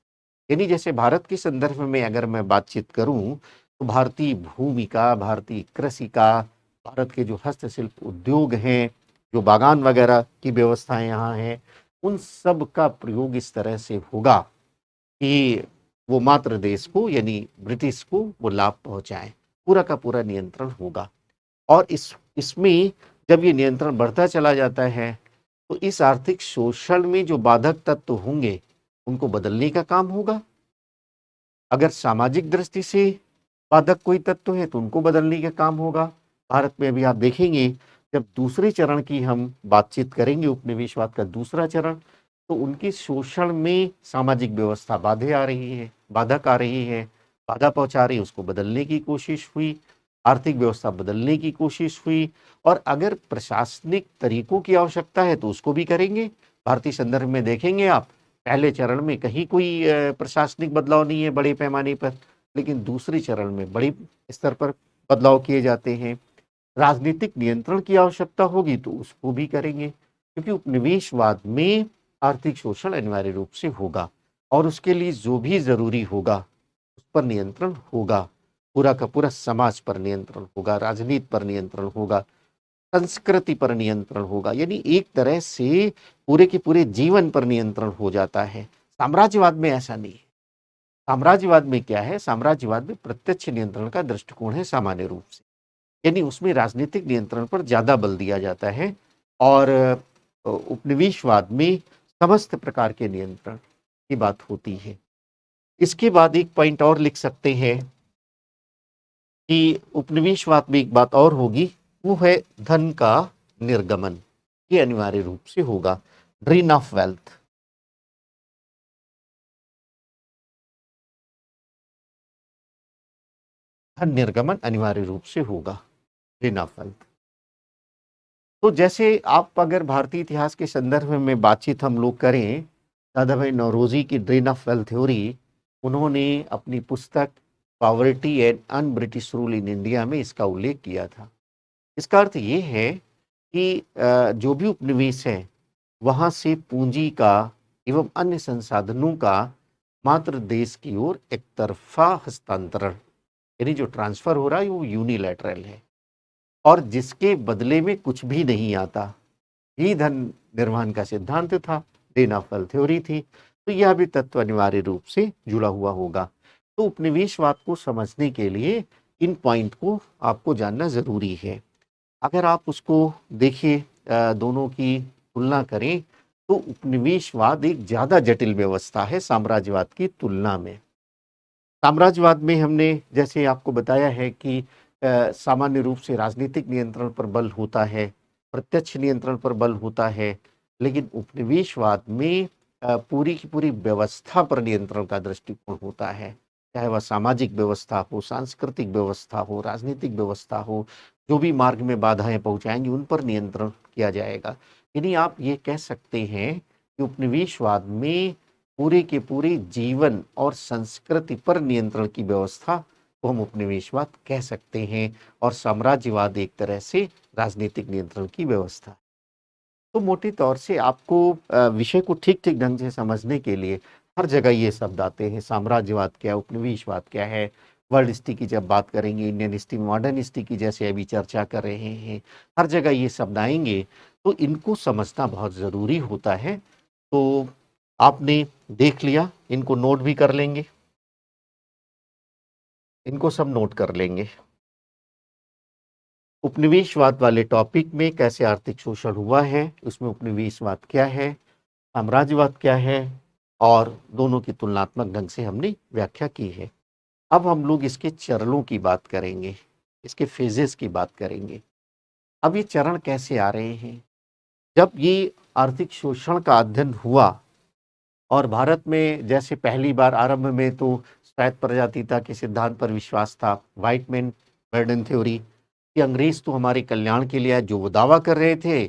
यानी जैसे भारत के संदर्भ में अगर मैं बातचीत करूं, तो भारतीय भूमि का, भारतीय कृषि का, भारत के जो हस्तशिल्प उद्योग हैं, जो बागान वगैरह की व्यवस्थाएं यहाँ हैं, उन सब का प्रयोग इस तरह से होगा कि वो मातृ देश को, यानी ब्रिटिश को, वो लाभ पहुंचाए। पूरा का पूरा नियंत्रण होगा। और इसमें जब ये नियंत्रण बढ़ता चला जाता है, तो इस आर्थिक शोषण में जो बाधक तत्व होंगे, उनको बदलने का काम होगा। अगर सामाजिक दृष्टि से बाधक कोई तत्व है, तो उनको बदलने का काम होगा। भारत में अभी आप देखेंगे, जब दूसरे चरण की हम बातचीत करेंगे, उपनिवेशवाद का दूसरा चरण, तो उनके शोषण में सामाजिक व्यवस्था बाधे आ रही है, बाधक आ रही है, बाधा पहुंचा रही है, उसको बदलने की कोशिश हुई। आर्थिक व्यवस्था बदलने की कोशिश हुई, और अगर प्रशासनिक तरीकों की आवश्यकता है तो उसको भी करेंगे। भारतीय संदर्भ में देखेंगे आप, पहले चरण में कहीं कोई प्रशासनिक बदलाव नहीं है बड़े पैमाने पर, लेकिन दूसरे चरण में बड़े स्तर पर बदलाव किए जाते हैं। राजनीतिक नियंत्रण की आवश्यकता होगी तो उसको भी करेंगे, क्योंकि उपनिवेशवाद में आर्थिक शोषण अनिवार्य रूप से होगा, और उसके लिए जो भी जरूरी होगा उस पर नियंत्रण होगा। पूरा का पूरा समाज पर नियंत्रण होगा, राजनीति पर नियंत्रण होगा, संस्कृति पर नियंत्रण होगा, यानी एक तरह से पूरे के पूरे जीवन पर नियंत्रण हो जाता है। साम्राज्यवाद में ऐसा नहीं है। साम्राज्यवाद में क्या है? साम्राज्यवाद में प्रत्यक्ष नियंत्रण का दृष्टिकोण है सामान्य रूप से, यानी उसमें राजनीतिक नियंत्रण पर ज्यादा बल दिया जाता है, और उपनिवेशवाद में समस्त प्रकार के नियंत्रण की बात होती है। इसके बाद एक पॉइंट और लिख सकते हैं कि उपनिवेशवाद में एक बात और होगी, वो है धन का निर्गमन। ये अनिवार्य रूप से होगा, ड्रेन ऑफ वेल्थ। धन निर्गमन अनिवार्य रूप से होगा, ड्रेन ऑफ वेल्थ। तो जैसे आप अगर भारतीय इतिहास के संदर्भ में बातचीत हम लोग करें, दादा भाई नौरोजी की ड्रेन ऑफ वेल्थ थ्योरी, उन्होंने अपनी पुस्तक poverty and un British rule in India में इसका उल्लेख किया था। इसका अर्थ ये है कि जो भी उपनिवेश है वहाँ से पूंजी का एवं अन्य संसाधनों का मात्र देश की ओर एक तरफा हस्तांतरण, यानी जो ट्रांसफर हो रहा है वो यूनिलैटरल है, और जिसके बदले में कुछ भी नहीं आता, ही धन निर्माण का सिद्धांत था, ड्रेन ऑफ वेल्थ थ्योरी थी। तो यह भी तत्व अनिवार्य रूप से जुड़ा हुआ होगा। तो उपनिवेशवाद को समझने के लिए इन पॉइंट को आपको जानना जरूरी है। अगर आप उसको देखिए, दोनों की तुलना करें, तो उपनिवेशवाद एक ज्यादा जटिल व्यवस्था है साम्राज्यवाद की तुलना में। साम्राज्यवाद में हमने जैसे आपको बताया है कि सामान्य रूप से राजनीतिक नियंत्रण पर बल होता है, प्रत्यक्ष नियंत्रण पर बल होता है, लेकिन उपनिवेशवाद में पूरी की पूरी व्यवस्था पर नियंत्रण का दृष्टिकोण होता है, चाहे वह सामाजिक व्यवस्था हो, सांस्कृतिक व्यवस्था हो, राजनीतिक व्यवस्था हो, जो भी मार्ग में बाधाएं पहुंचाएंगी उन पर नियंत्रण किया जाएगा। यानी आप ये कह सकते हैं कि उपनिवेशवाद में पूरे के पूरे जीवन और संस्कृति पर नियंत्रण की व्यवस्था को हम उपनिवेशवाद कह सकते हैं, और साम्राज्यवाद एक तरह से राजनीतिक नियंत्रण की व्यवस्था। तो मोटे तौर से आपको विषय को ठीक ठीक ढंग से समझने के लिए हर जगह ये शब्द आते हैं, साम्राज्यवाद क्या है, उपनिवेशवाद क्या है। वर्ल्ड हिस्ट्री की जब बात करेंगे, इंडियन हिस्ट्री, मॉडर्न हिस्ट्री की जैसे अभी चर्चा कर रहे हैं, हर जगह ये शब्द आएंगे, तो इनको समझना बहुत ज़रूरी होता है। तो आपने देख लिया, इनको नोट भी कर लेंगे, इनको सब नोट कर लेंगे। उपनिवेशवाद वाले टॉपिक में कैसे आर्थिक शोषण हुआ है, उसमें उपनिवेशवाद क्या है, साम्राज्यवाद क्या है, और दोनों की तुलनात्मक ढंग से हमने व्याख्या की है। अब हम लोग इसके चरणों की बात करेंगे, इसके फेजेस की बात करेंगे। अब ये चरण कैसे आ रहे हैं? जब ये आर्थिक शोषण का अध्ययन हुआ, और भारत में जैसे पहली बार आरंभ में तो स्वायत्त प्रजातिता के सिद्धांत पर विश्वास था, व्हाइटमैन बर्डन थ्योरी, कि अंग्रेज तो हमारे कल्याण के लिए है, जो वो दावा कर रहे थे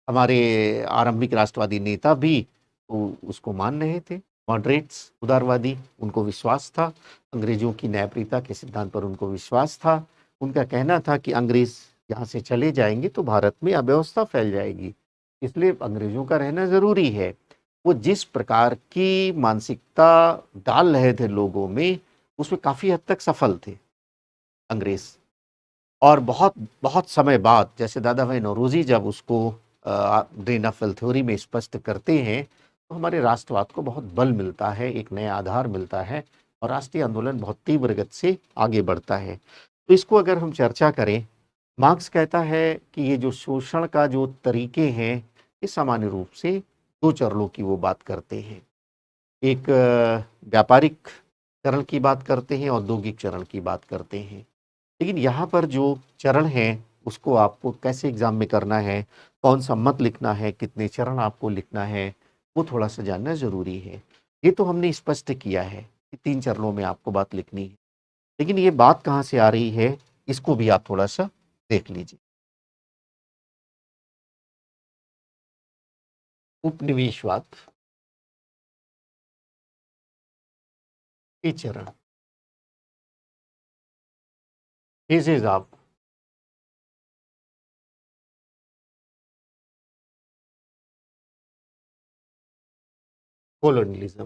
हमारे आरंभिक राष्ट्रवादी नेता भी तो उसको मान रहे थे। मॉडरेट्स, उदारवादी, उनको विश्वास था, अंग्रेजों की न्यायप्रियता के सिद्धांत पर उनको विश्वास था। उनका कहना था कि अंग्रेज यहाँ से चले जाएंगे तो भारत में अव्यवस्था फैल जाएगी, इसलिए अंग्रेजों का रहना जरूरी है। वो जिस प्रकार की मानसिकता डाल रहे थे लोगों में, उसमें काफी हद तक सफल थे अंग्रेज। और बहुत बहुत समय बाद जैसे दादा भाई नौरोजी जब उसको ड्रेन ऑफ वेल्थ थ्योरी में स्पष्ट करते हैं, तो हमारे राष्ट्रवाद को बहुत बल मिलता है, एक नया आधार मिलता है, और राष्ट्रीय आंदोलन बहुत तीव्र गति से आगे बढ़ता है। तो इसको अगर हम चर्चा करें, मार्क्स कहता है कि ये जो शोषण का जो तरीके हैं, ये सामान्य रूप से दो चरणों की वो बात करते हैं। एक व्यापारिक चरण की बात करते हैं, औद्योगिक चरण की बात करते हैं। लेकिन यहाँ पर जो चरण है उसको आपको कैसे एग्जाम में करना है, कौन सा मत लिखना है, कितने चरण आपको लिखना है, वो थोड़ा सा जानना जरूरी है। ये तो हमने स्पष्ट किया है कि 3 चरणों में आपको बात लिखनी है, लेकिन ये बात कहाँ से आ रही है इसको भी आप थोड़ा सा देख लीजिए। उपनिवेशवाद के चरण, फेजेज ऑफ कोलोनियलिज्म।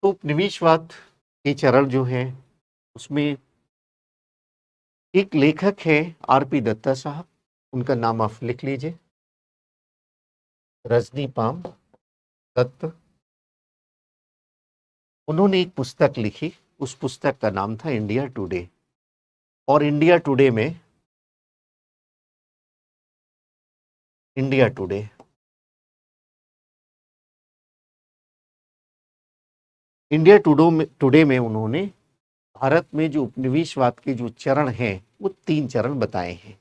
तो उपनिवेशवाद के चरण जो है उसमें एक लेखक है आरपी दत्ता साहब, उनका नाम आप लिख लीजिए, रजनी पाम दत्त। उन्होंने एक पुस्तक लिखी, उस पुस्तक का नाम था इंडिया टुडे। और इंडिया टुडे में, इंडिया टुडे इंडिया टुडे में उन्होंने भारत में जो उपनिवेशवाद के जो चरण हैं वो 3 चरण बताए हैं।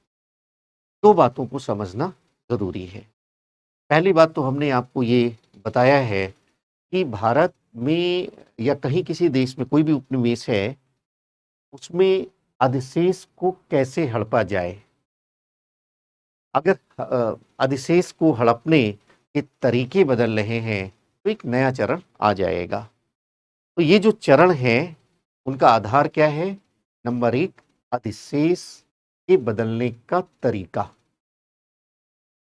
2 बातों को समझना जरूरी है। पहली बात तो हमने आपको ये बताया है कि भारत में या कहीं किसी देश में कोई भी उपनिवेश है, उसमें अधिशेष को कैसे हड़पा जाए। अगर अधिशेष को हड़पने के तरीके बदल रहे हैं तो एक नया चरण आ जाएगा। तो ये जो चरण है उनका आधार क्या है? नंबर 1, अधिशेष के बदलने का तरीका।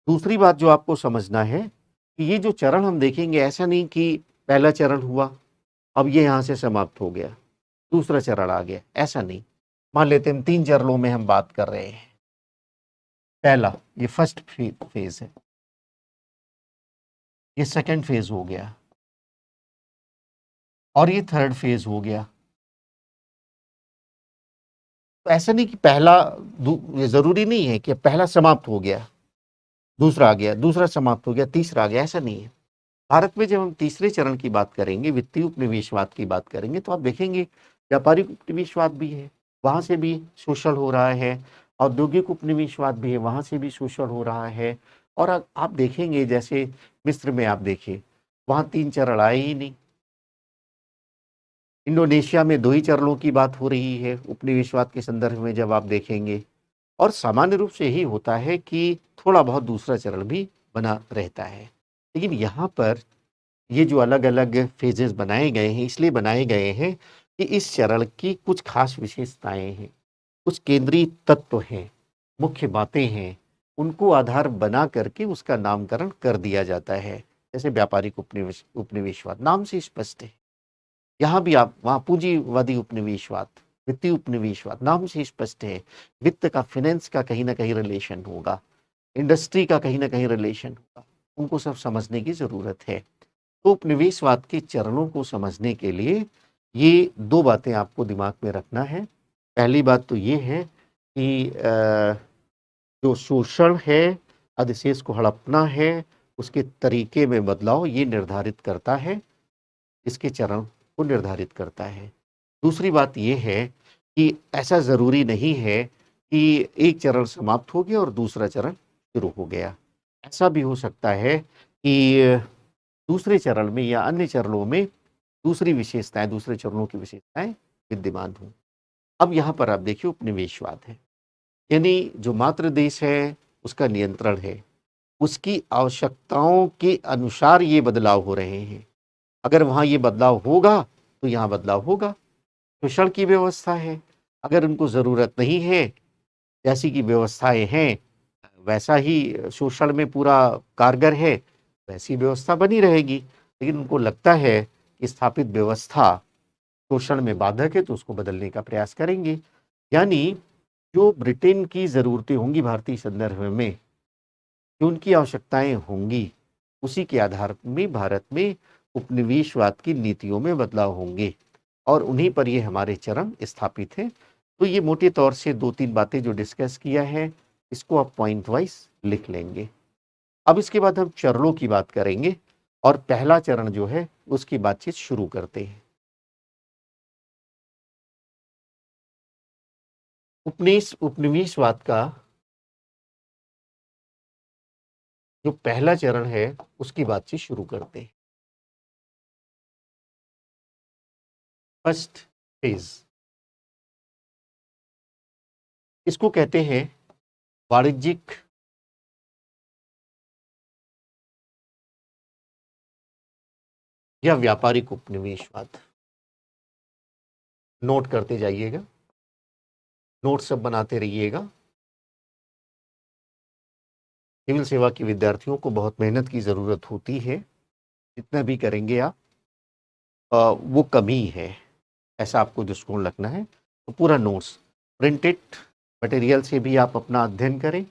दूसरी बात जो आपको समझना है कि ये जो चरण हम देखेंगे, ऐसा नहीं कि पहला चरण हुआ अब ये यहां से समाप्त हो गया, दूसरा चरण आ गया, ऐसा नहीं। मान लेते हैं 3 चरणों में हम बात कर रहे हैं। पहला, ये फर्स्ट फेज है, ये सेकंड फेज हो गया और ये थर्ड फेज हो गया। तो ऐसा नहीं कि पहला, ये जरूरी नहीं है कि पहला समाप्त हो गया दूसरा आ गया, दूसरा समाप्त हो गया तीसरा आ गया, ऐसा नहीं है। भारत में जब हम तीसरे चरण की बात करेंगे, वित्तीय उपनिवेशवाद की बात करेंगे, तो आप देखेंगे व्यापारिक उपनिवेशवाद भी है, वहां से भी शोषण हो रहा है। औद्योगिक उपनिवेशवाद भी है, वहां से भी शोषण हो रहा है। और आप देखेंगे जैसे मिस्र में आप देखिए, वहां 3 चरण आए ही नहीं। इंडोनेशिया में 2 ही चरणों की बात हो रही है उपनिवेशवाद के संदर्भ में जब आप देखेंगे। और सामान्य रूप से यही होता है कि थोड़ा बहुत दूसरा चरण भी बना रहता है। लेकिन यहाँ पर ये जो अलग अलग फेजेस बनाए गए हैं, इसलिए बनाए गए हैं कि इस चरण की कुछ खास विशेषताएं हैं, कुछ केंद्रीय तत्व हैं, मुख्य बातें हैं, उनको आधार बना करके उसका नामकरण कर दिया जाता है। जैसे व्यापारिक उपनिवेशवाद नाम से स्पष्ट है, यहाँ भी आप वहाँ पूंजीवादी उपनिवेशवाद, वित्तीय उपनिवेशवाद नाम से स्पष्ट है। वित्त का, फाइनेंस का कहीं ना कहीं रिलेशन होगा, इंडस्ट्री का कहीं ना कहीं रिलेशन होगा, उनको सब समझने की जरूरत है। तो उपनिवेशवाद के चरणों को समझने के लिए ये 2 बातें आपको दिमाग में रखना है। पहली बात तो ये है कि जो शोषण है, अधिशेष को हड़पना है, उसके तरीके में बदलाव ये निर्धारित करता है, इसके चरण को निर्धारित करता है। दूसरी बात ये है कि ऐसा ज़रूरी नहीं है कि एक चरण समाप्त हो गया और दूसरा चरण शुरू हो गया। ऐसा भी हो सकता है कि दूसरे चरण में या अन्य चरणों में दूसरी विशेषताएं, दूसरे चरणों की विशेषताएं विद्यमान हों। अब यहाँ पर आप देखिए उपनिवेशवाद है, यानी जो मातृ देश है उसका नियंत्रण है, उसकी आवश्यकताओं के अनुसार ये बदलाव हो रहे हैं। अगर वहाँ ये बदलाव होगा तो यहाँ बदलाव होगा। शोषण की व्यवस्था है, अगर उनको ज़रूरत नहीं है, जैसी की व्यवस्थाएं हैं वैसा ही शोषण में पूरा कारगर है, वैसी व्यवस्था बनी रहेगी। लेकिन उनको लगता है कि स्थापित व्यवस्था शोषण में बाधक है तो उसको बदलने का प्रयास करेंगे। यानी जो ब्रिटेन की ज़रूरतें होंगी भारतीय संदर्भ में, जो उनकी आवश्यकताएं होंगी, उसी के आधार में भारत में उपनिवेशवाद की नीतियों में बदलाव होंगे और उन्हीं पर ये हमारे चरण स्थापित हैं। तो ये मोटे तौर से 2-3 बातें जो डिस्कस किया है, इसको आप पॉइंट वाइज लिख लेंगे। अब इसके बाद हम चरणों की बात करेंगे और पहला चरण जो है उसकी बातचीत शुरू करते हैं। उपनिवेशवाद का जो पहला चरण है उसकी बातचीत शुरू करते हैं। फर्स्ट फेज, इसको कहते हैं वाणिज्यिक या व्यापारिक उपनिवेशवाद। नोट करते जाइएगा, नोट सब बनाते रहिएगा। सिविल सेवा के विद्यार्थियों को बहुत मेहनत की जरूरत होती है, जितना भी करेंगे आप वो कमी है, ऐसा आपको दृष्टिकोण रखना है। तो पूरा नोट्स प्रिंटेड मटेरियल से भी आप अपना अध्ययन करें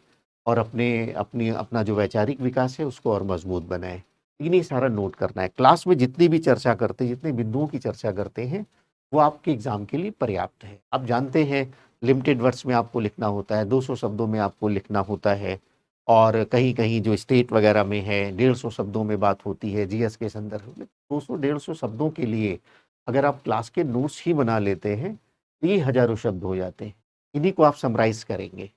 और अपना जो वैचारिक विकास है उसको और मजबूत बनाएं। लेकिन ये सारा नोट करना है। क्लास में जितनी भी चर्चा करते हैं, जितने बिंदुओं की चर्चा करते हैं, वो आपके एग्जाम के लिए पर्याप्त है। आप जानते हैं लिमिटेड वर्ड्स में आपको लिखना होता है, 200 शब्दों में आपको लिखना होता है, और कहीं कहीं जो स्टेट वगैरह में है 150 शब्दों में बात होती है जीएस के संदर्भ में। 200-150 शब्दों के लिए अगर आप क्लास के नोट्स ही बना लेते हैं तो ये हजारों शब्द हो जाते हैं। इन्हीं को आप समराइज करेंगे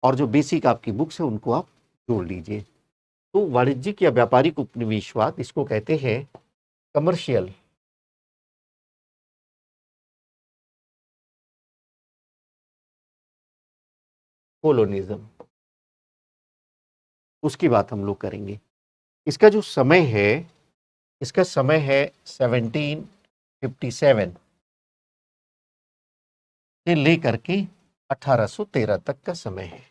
और जो बेसिक आपकी बुक्स है उनको आप जोड़ लीजिए। तो वाणिज्यिक या व्यापारिक उपनिवेशवाद, इसको कहते हैं कमर्शियल कोलोनिज्म, उसकी बात हम लोग करेंगे। इसका जो समय है, इसका समय है 1757 से लेकर के 1813 तक का समय है।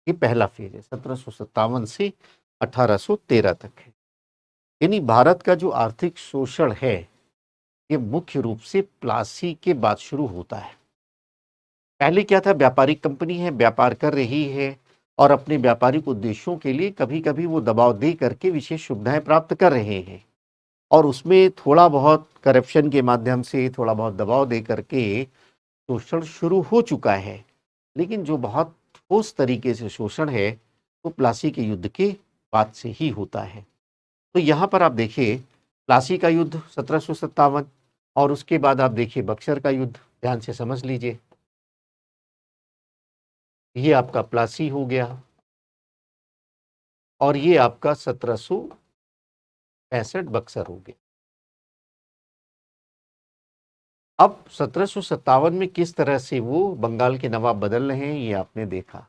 ये पहला फेज है, 1757 से 1813 तक है। यानी भारत का जो आर्थिक शोषण है ये मुख्य रूप से प्लासी के बाद शुरू होता है। पहले क्या था, व्यापारिक कंपनी है, व्यापार कर रही है और अपने व्यापारिक उद्देश्यों के लिए कभी कभी वो दबाव दे करके विशेष सुविधाएं प्राप्त कर रहे हैं, और उसमें थोड़ा बहुत करप्शन के माध्यम से थोड़ा बहुत दबाव दे करके शोषण शुरू हो चुका है। लेकिन जो बहुत ठोस तरीके से शोषण है वो प्लासी के युद्ध के बाद से ही होता है। तो यहाँ पर आप देखिए प्लासी का युद्ध 1757, और उसके बाद आप देखिए बक्सर का युद्ध, ध्यान से समझ लीजिए। ये आपका प्लासी हो गया और ये आपका 1765 बक्सर हो गया। अब 1757 में किस तरह से वो बंगाल के नवाब बदल रहे हैं ये आपने देखा।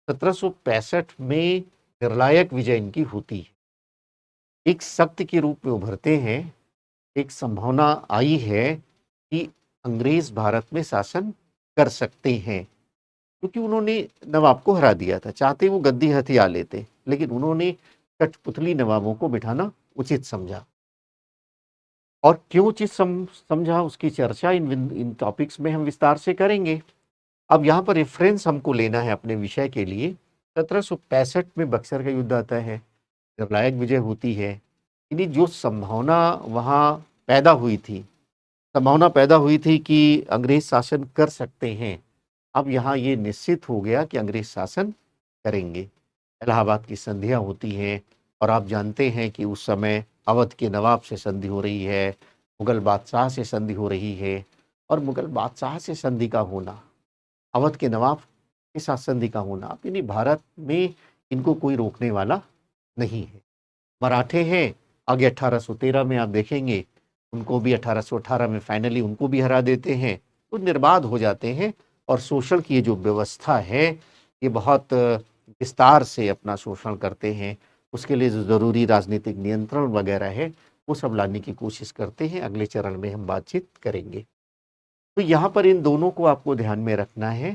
1765 में निर्णायक विजय इनकी होती है, एक शक्ति के रूप में उभरते हैं। एक संभावना आई है कि अंग्रेज भारत में शासन कर सकते हैं, क्योंकि उन्होंने नवाब को हरा दिया था। चाहते वो गद्दी हथिया लेते, लेकिन उन्होंने कठपुतली नवाबों को बिठाना उचित समझा। और क्यों उचित समझा उसकी चर्चा इन टॉपिक्स में हम विस्तार से करेंगे। अब यहाँ पर रेफरेंस हमको लेना है अपने विषय के लिए। 1765 में बक्सर का युद्ध आता है, निर्णायक विजय होती है। यानी जो संभावना वहाँ पैदा हुई थी, संभावना पैदा हुई थी कि अंग्रेज शासन कर सकते हैं, अब यहाँ ये निश्चित हो गया कि अंग्रेज शासन करेंगे। इलाहाबाद की संधियाँ होती हैं, और आप जानते हैं कि उस समय अवध के नवाब से संधि हो रही है, मुगल बादशाह से संधि हो रही है, और मुगल बादशाह से संधि का होना, अवध के नवाब के साथ संधि का होना, अब यानी भारत में इनको कोई रोकने वाला नहीं है। मराठे हैं, आगे 1813 में आप देखेंगे उनको भी 1818 में फाइनली उनको भी हरा देते हैं, तो निर्बाध हो जाते हैं। और शोषण की ये जो व्यवस्था है ये बहुत विस्तार से अपना शोषण करते हैं। उसके लिए जो ज़रूरी राजनीतिक नियंत्रण वगैरह है वो सब लाने की कोशिश करते हैं। अगले चरण में हम बातचीत करेंगे। तो यहाँ पर इन दोनों को आपको ध्यान में रखना है।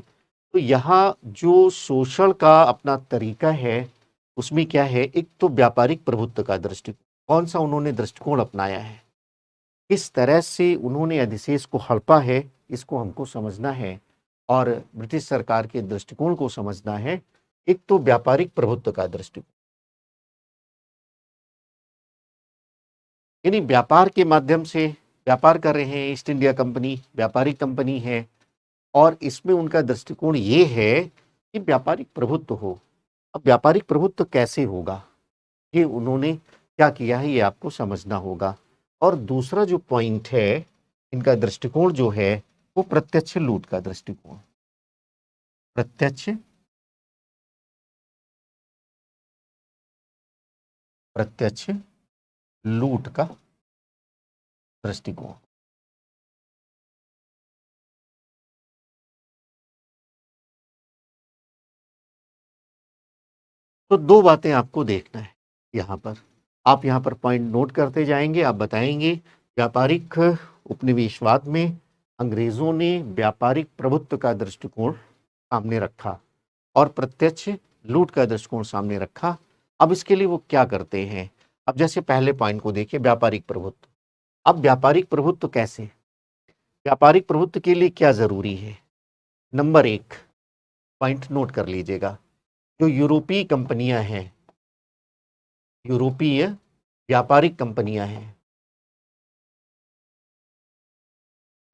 तो यहाँ जो शोषण का अपना तरीका है उसमें क्या है, एक तो व्यापारिक प्रभुत्व का दृष्टिकोण, कौन सा उन्होंने दृष्टिकोण अपनाया है, किस तरह से उन्होंने अधिशेष को हड़पा है, इसको हमको समझना है और ब्रिटिश सरकार के दृष्टिकोण को समझना है। एक तो व्यापारिक प्रभुत्व का दृष्टिकोण, यानी व्यापार के माध्यम से व्यापार कर रहे हैं। ईस्ट इंडिया कंपनी व्यापारिक कंपनी है, और इसमें उनका दृष्टिकोण ये है कि व्यापारिक प्रभुत्व हो। अब व्यापारिक प्रभुत्व कैसे होगा, ये उन्होंने क्या किया है ये आपको समझना होगा। और दूसरा जो पॉइंट है, इनका दृष्टिकोण जो है वो प्रत्यक्ष लूट का दृष्टिकोण, प्रत्यक्ष प्रत्यक्ष लूट का दृष्टिकोण। तो दो बातें आपको देखना है यहाँ पर। आप यहाँ पर पॉइंट नोट करते जाएंगे, आप बताएंगे व्यापारिक उपनिवेशवाद में अंग्रेजों ने व्यापारिक प्रभुत्व का दृष्टिकोण सामने रखा और प्रत्यक्ष लूट का दृष्टिकोण सामने रखा। अब इसके लिए वो क्या करते हैं? अब जैसे पहले पॉइंट को देखिए, व्यापारिक प्रभुत्व। अब व्यापारिक प्रभुत्व कैसे? व्यापारिक प्रभुत्व के लिए क्या जरूरी है? नंबर एक पॉइंट नोट कर लीजिएगा, जो यूरोपीय कंपनियां हैं, यूरोपीय व्यापारिक कंपनियां हैं,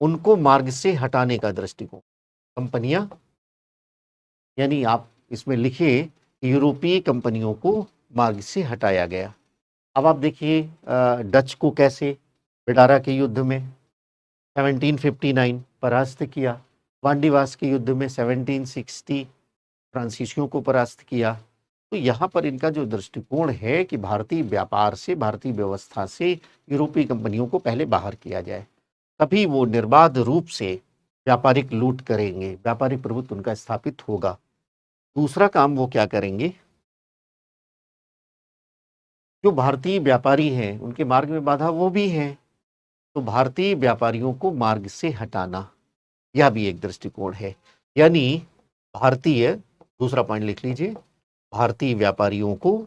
उनको मार्ग से हटाने का दृष्टिकोण। कंपनियां यानी आप इसमें लिखिए यूरोपीय कंपनियों को मार्ग से हटाया गया। अब आप देखिए डच को कैसे बेडारा के युद्ध में 1759 परास्त किया, वांडीवास के युद्ध में 1760 फ्रांसीसियों को परास्त किया। तो यहाँ पर इनका जो दृष्टिकोण है कि भारतीय व्यापार से, भारतीय व्यवस्था से यूरोपीय कंपनियों को पहले बाहर किया जाए, तभी वो निर्बाध रूप से व्यापारिक लूट करेंगे, व्यापारिक प्रभुत्व उनका स्थापित होगा। दूसरा काम वो क्या करेंगे, जो भारतीय व्यापारी हैं उनके मार्ग में बाधा वो भी है, तो भारतीय व्यापारियों को मार्ग से हटाना, यह भी एक दृष्टिकोण है। यानी भारतीय, दूसरा पॉइंट लिख लीजिए, भारतीय व्यापारियों को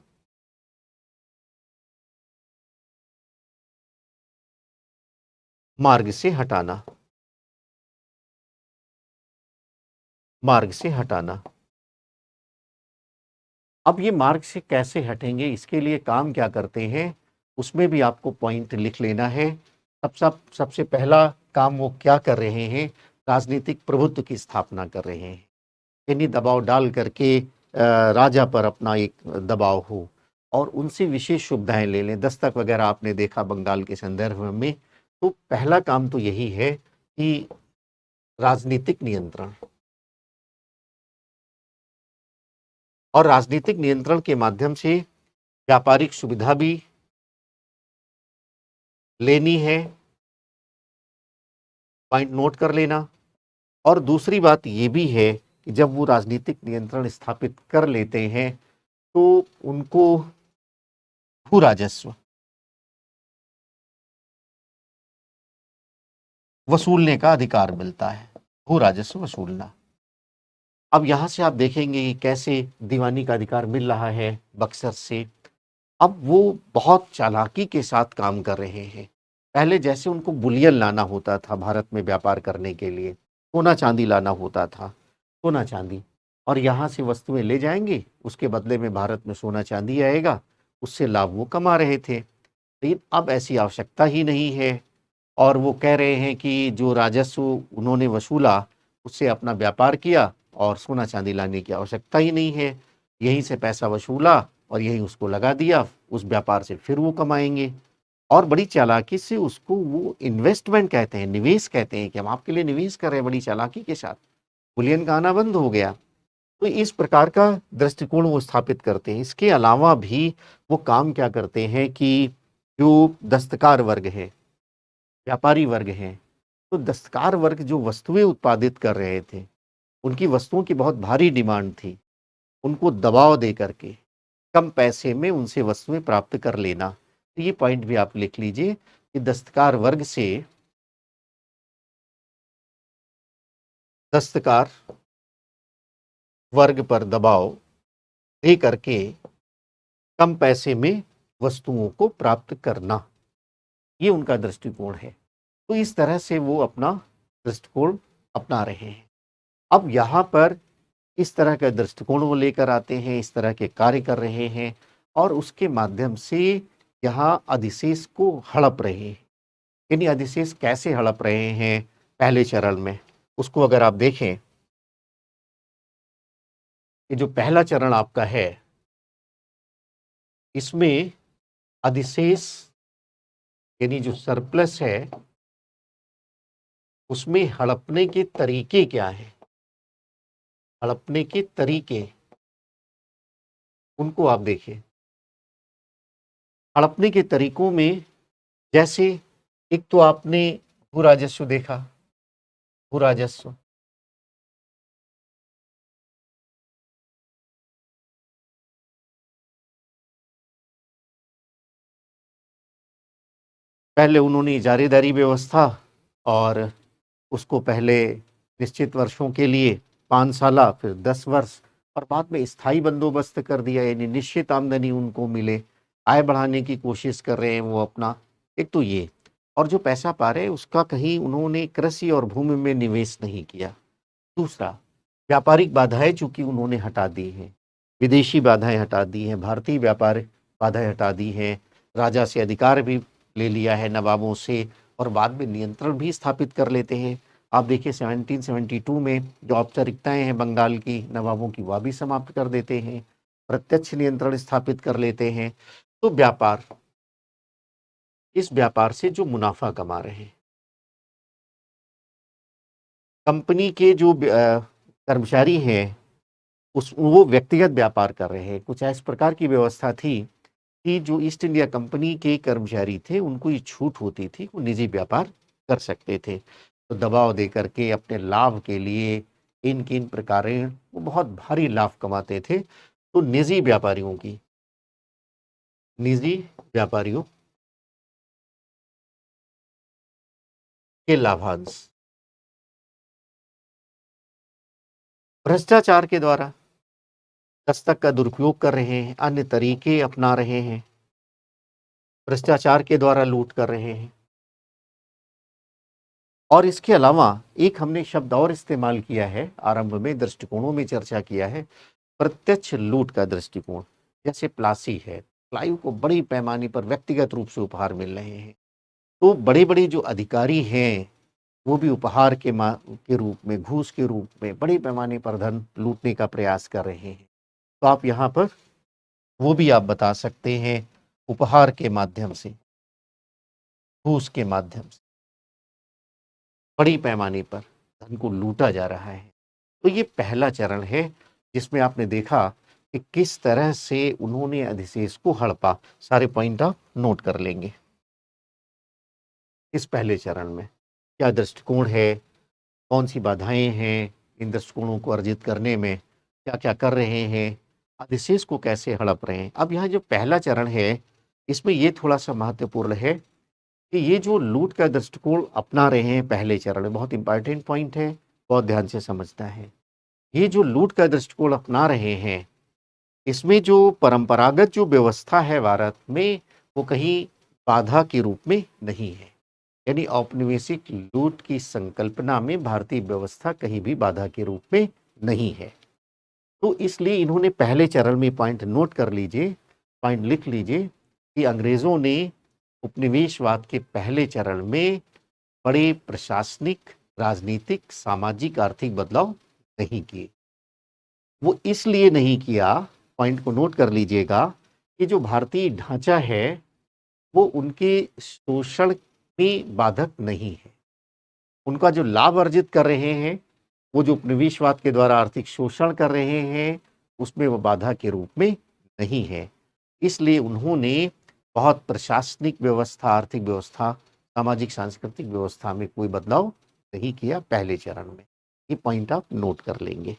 मार्ग से हटाना, मार्ग से हटाना। अब ये मार्ग से कैसे हटेंगे, इसके लिए काम क्या करते हैं, उसमें भी आपको पॉइंट लिख लेना है। सबसे पहला काम वो क्या कर रहे हैं, राजनीतिक प्रभुत्व की स्थापना कर रहे हैं। यानी दबाव डाल करके राजा पर अपना एक दबाव हो और उनसे विशेष सुविधाएं ले लें। दस्तक वगैरह आपने देखा बंगाल के संदर्भ में। तो पहला काम तो यही है कि राजनीतिक नियंत्रण, और राजनीतिक नियंत्रण के माध्यम से व्यापारिक सुविधा भी लेनी है, पॉइंट नोट कर लेना। और दूसरी बात ये भी है कि जब वो राजनीतिक नियंत्रण स्थापित कर लेते हैं तो उनको भू राजस्व वसूलने का अधिकार मिलता है, भू राजस्व वसूलना। अब यहां से आप देखेंगे कि कैसे दीवानी का अधिकार मिल रहा है बक्सर से। अब वो बहुत चालाकी के साथ काम कर रहे हैं। पहले जैसे उनको बुलियन लाना होता था भारत में व्यापार करने के लिए, सोना चांदी लाना होता था, सोना चांदी, और यहाँ से वस्तुएं ले जाएंगे, उसके बदले में भारत में सोना चांदी आएगा, उससे लाभ वो कमा रहे थे। लेकिन अब ऐसी आवश्यकता ही नहीं है और वो कह रहे हैं कि जो राजस्व उन्होंने वसूला उससे अपना व्यापार किया और सोना चांदी लाने की आवश्यकता ही नहीं है। यहीं से पैसा वसूला और यहीं उसको लगा दिया, उस व्यापार से फिर वो कमाएंगे। और बड़ी चालाकी से उसको वो इन्वेस्टमेंट कहते हैं, निवेश कहते हैं कि हम आपके लिए निवेश कर रहे हैं, बड़ी चालाकी के साथ। बुलियन का आना बंद हो गया। तो इस प्रकार का दृष्टिकोण वो स्थापित करते हैं। इसके अलावा भी वो काम क्या करते हैं कि जो दस्तकार वर्ग है, व्यापारी वर्ग हैं, तो दस्तकार वर्ग जो वस्तुएं उत्पादित कर रहे थे, उनकी वस्तुओं की बहुत भारी डिमांड थी, उनको दबाव दे करके कम पैसे में उनसे वस्तुएं प्राप्त कर लेना। तो ये पॉइंट भी आप लिख लीजिए कि दस्तकार वर्ग पर दबाव दे करके कम पैसे में वस्तुओं को प्राप्त करना, ये उनका दृष्टिकोण है। तो इस तरह से वो अपना दृष्टिकोण अपना रहे हैं। अब यहाँ पर इस तरह का दृष्टिकोण वो लेकर आते हैं, इस तरह के कार्य कर रहे हैं और उसके माध्यम से यहाँ अधिशेष को हड़प रहे हैं। यानी अधिशेष कैसे हड़प रहे हैं पहले चरण में, उसको अगर आप देखें, ये जो पहला चरण आपका है इसमें अधिशेष यानी जो सरप्लस है उसमें हड़पने के तरीके क्या हैं, हड़पने के तरीके उनको आप देखिए। हड़पने के तरीकों में जैसे एक तो आपने भू राजस्व देखा, भू राजस्व, पहले उन्होंने इजारेदारी व्यवस्था और उसको पहले निश्चित वर्षों के लिए 5 साला, फिर 10 वर्ष और बाद में स्थायी बंदोबस्त कर दिया, यानी निश्चित आमदनी उनको मिले, आय बढ़ाने की कोशिश कर रहे हैं वो अपना। एक तो ये, और जो पैसा पा रहे हैं उसका कहीं उन्होंने कृषि और भूमि में निवेश नहीं किया। दूसरा, व्यापारिक बाधाएं चूंकि उन्होंने हटा दी हैं, विदेशी बाधाएं हटा दी हैं, भारतीय व्यापार बाधाएं हटा दी हैं, राजा से अधिकार भी ले लिया है नवाबों से, और बाद में नियंत्रण भी स्थापित कर लेते हैं। आप देखिए 1772 में जो औपचारिकताएं हैं बंगाल की नवाबों की, वह भी समाप्त कर देते हैं, प्रत्यक्ष नियंत्रण स्थापित कर लेते हैं। तो व्यापार, इस व्यापार से जो मुनाफा कमा रहे हैं, कंपनी के जो कर्मचारी हैं उस वो व्यक्तिगत व्यापार कर रहे हैं। कुछ इस प्रकार की व्यवस्था थी कि जो ईस्ट इंडिया कंपनी के कर्मचारी थे उनको ये छूट होती थी, वो निजी व्यापार कर सकते थे। तो दबाव दे करके अपने लाभ के लिए इन किन प्रकारें वो बहुत भारी लाभ कमाते थे। तो निजी व्यापारियों के लाभांश भ्रष्टाचार के द्वारा, दस्तक का दुरुपयोग कर रहे हैं, अन्य तरीके अपना रहे हैं, भ्रष्टाचार के द्वारा लूट कर रहे हैं। और इसके अलावा एक हमने शब्द और इस्तेमाल किया है, आरंभ में दृष्टिकोणों में चर्चा किया है, प्रत्यक्ष लूट का दृष्टिकोण। जैसे प्लासी है, क्लाइव को बड़ी पैमाने पर व्यक्तिगत रूप से उपहार मिल रहे हैं, तो बड़े बड़े जो अधिकारी हैं वो भी उपहार के रूप में, घूस के रूप में बड़े पैमाने पर धन लूटने का प्रयास कर रहे हैं। तो आप यहाँ पर वो भी आप बता सकते हैं, उपहार के माध्यम से, घूस के माध्यम से बड़ी पैमाने पर धन को लूटा जा रहा है। तो ये पहला चरण है जिसमें आपने देखा कि किस तरह से उन्होंने अधिशेष को हड़पा। सारे पॉइंट आप नोट कर लेंगे। इस पहले चरण में क्या दृष्टिकोण है, कौन सी बाधाएं हैं इन दृष्टिकोणों को अर्जित करने में, क्या क्या कर रहे हैं, अधिशेष को कैसे हड़प रहे हैं। अब यहाँ जो पहला चरण है इसमें ये थोड़ा सा महत्वपूर्ण है कि ये जो लूट का दृष्टिकोण अपना रहे हैं पहले चरण में, बहुत इंपॉर्टेंट पॉइंट है, बहुत ध्यान से समझना है। ये जो लूट का दृष्टिकोण अपना रहे हैं इसमें जो परंपरागत जो व्यवस्था है भारत में वो कहीं बाधा के रूप में नहीं है, यानी औपनिवेशिक लूट की संकल्पना में भारतीय व्यवस्था कहीं भी बाधा के रूप में नहीं है। तो इसलिए इन्होंने पहले चरण में पॉइंट नोट कर लीजिए, पॉइंट लिख लीजिए कि अंग्रेजों ने उपनिवेशवाद के पहले चरण में बड़े प्रशासनिक, राजनीतिक, सामाजिक, आर्थिक बदलाव नहीं किए। वो इसलिए नहीं किया, पॉइंट को नोट कर लीजिएगा, कि जो भारतीय ढांचा है वो उनके शोषण में बाधक नहीं है। उनका जो लाभ अर्जित कर रहे हैं, वो जो उपनिवेशवाद के द्वारा आर्थिक शोषण कर रहे हैं, उसमें वो बाधा के रूप में नहीं है। इसलिए उन्होंने बहुत प्रशासनिक व्यवस्था, आर्थिक व्यवस्था, सामाजिक सांस्कृतिक व्यवस्था में कोई बदलाव नहीं किया पहले चरण में। ये पॉइंट आप नोट कर लेंगे।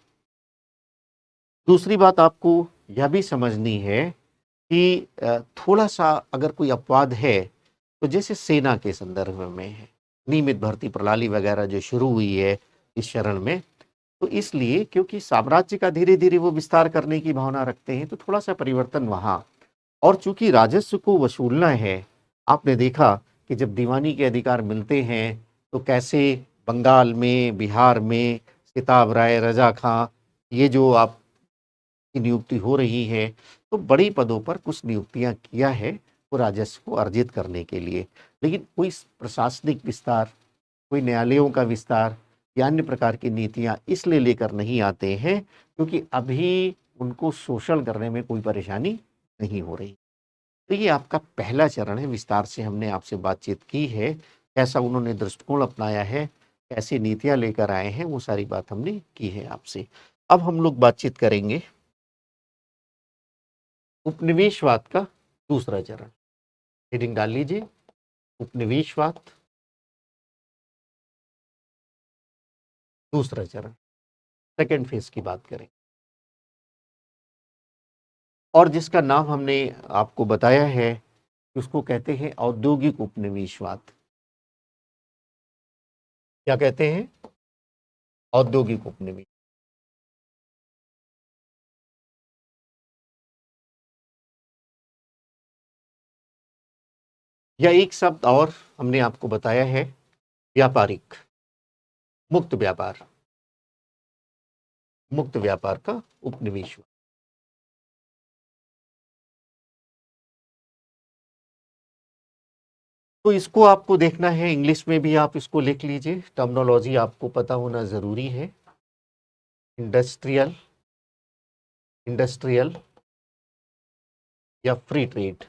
दूसरी बात आपको यह भी समझनी है कि थोड़ा सा अगर कोई अपवाद है तो जैसे सेना के संदर्भ में है, नियमित भर्ती प्रणाली वगैरह जो शुरू हुई है इस चरण में, तो इसलिए क्योंकि साम्राज्य का धीरे धीरे वो विस्तार करने की भावना रखते हैं तो थोड़ा सा परिवर्तन वहाँ। और चूंकि राजस्व को वसूलना है, आपने देखा कि जब दीवानी के अधिकार मिलते हैं तो कैसे बंगाल में, बिहार में सिताब राय, रजा खां, ये जो आप की नियुक्ति हो रही है, तो बड़ी पदों पर कुछ नियुक्तियां किया है वो राजस्व को अर्जित करने के लिए। लेकिन कोई प्रशासनिक विस्तार, कोई न्यायालयों का विस्तार या अन्य प्रकार की नीतियां इसलिए लेकर नहीं आते हैं क्योंकि अभी उनको शोषण करने में कोई परेशानी नहीं हो रही। तो ये आपका पहला चरण है, विस्तार से हमने आपसे बातचीत की है, कैसा उन्होंने दृष्टिकोण अपनाया है, कैसी नीतियां लेकर आए हैं, वो सारी बात हमने की है आपसे। अब हम लोग बातचीत करेंगे उपनिवेशवाद का दूसरा चरण। हेडिंग डाल लीजिए, उपनिवेशवाद दूसरा चरण, सेकेंड फेज की बात करें, और जिसका नाम हमने आपको बताया है उसको कहते हैं औद्योगिक उपनिवेशवाद। क्या कहते हैं? औद्योगिक उपनिवेश। या एक शब्द और हमने आपको बताया है, व्यापारिक, मुक्त व्यापार, मुक्त व्यापार का उपनिवेशवाद। तो इसको आपको देखना है, इंग्लिश में भी आप इसको लिख लीजिए, टर्मिनोलॉजी आपको पता होना जरूरी है। इंडस्ट्रियल, इंडस्ट्रियल या free trade,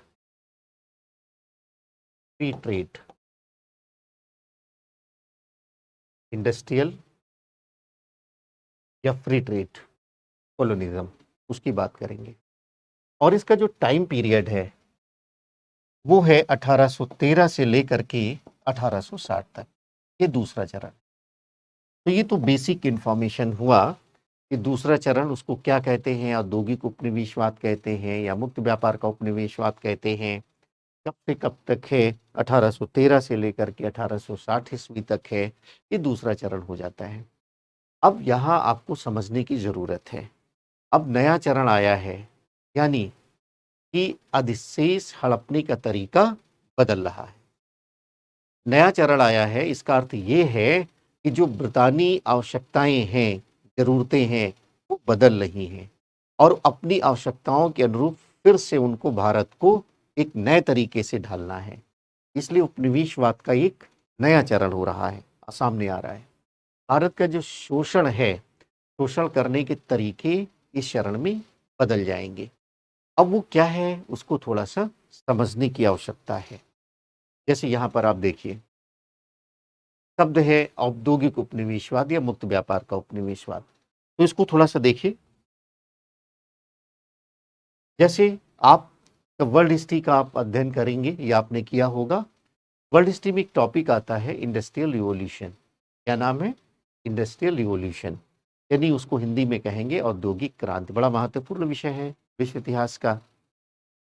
free trade, industrial या फ्री ट्रेड, कोलोनिज्म, उसकी बात करेंगे। और इसका जो टाइम पीरियड है वो है 1813 से लेकर के 1860 तक, ये दूसरा चरण। तो ये तो बेसिक इंफॉर्मेशन हुआ कि दूसरा चरण उसको क्या कहते हैं, औद्योगिक उपनिवेशवाद कहते हैं या मुक्त व्यापार का उपनिवेशवाद कहते हैं, कब से कब तक है, 1813 से लेकर के 1860 ईस्वी तक है, ये दूसरा चरण हो जाता है। अब यहाँ आपको समझने की जरूरत है, अब नया चरण आया है, यानी कि अधिशेष हड़पने का तरीका बदल रहा है। नया चरण आया है, इसका अर्थ ये है कि जो ब्रितानी आवश्यकताएं हैं, जरूरतें हैं, वो बदल रही हैं और अपनी आवश्यकताओं के अनुरूप फिर से उनको भारत को एक नए तरीके से ढालना है। इसलिए उपनिवेशवाद का एक नया चरण हो रहा है, सामने आ रहा है। भारत का जो शोषण है, शोषण करने के तरीके इस चरण में बदल जाएंगे। अब वो क्या है उसको थोड़ा सा समझने की आवश्यकता है। जैसे यहाँ पर आप देखिए, शब्द है औद्योगिक उपनिवेशवाद या मुक्त व्यापार का उपनिवेशवाद। तो इसको थोड़ा सा देखिए। जैसे आप वर्ल्ड हिस्ट्री का आप अध्ययन करेंगे या आपने किया होगा, वर्ल्ड हिस्ट्री में एक टॉपिक आता है इंडस्ट्रियल रिवॉल्यूशन। क्या नाम है? इंडस्ट्रियल रिवॉल्यूशन, यानी उसको हिंदी में कहेंगे औद्योगिक क्रांति। बड़ा महत्वपूर्ण विषय है विश्व इतिहास का।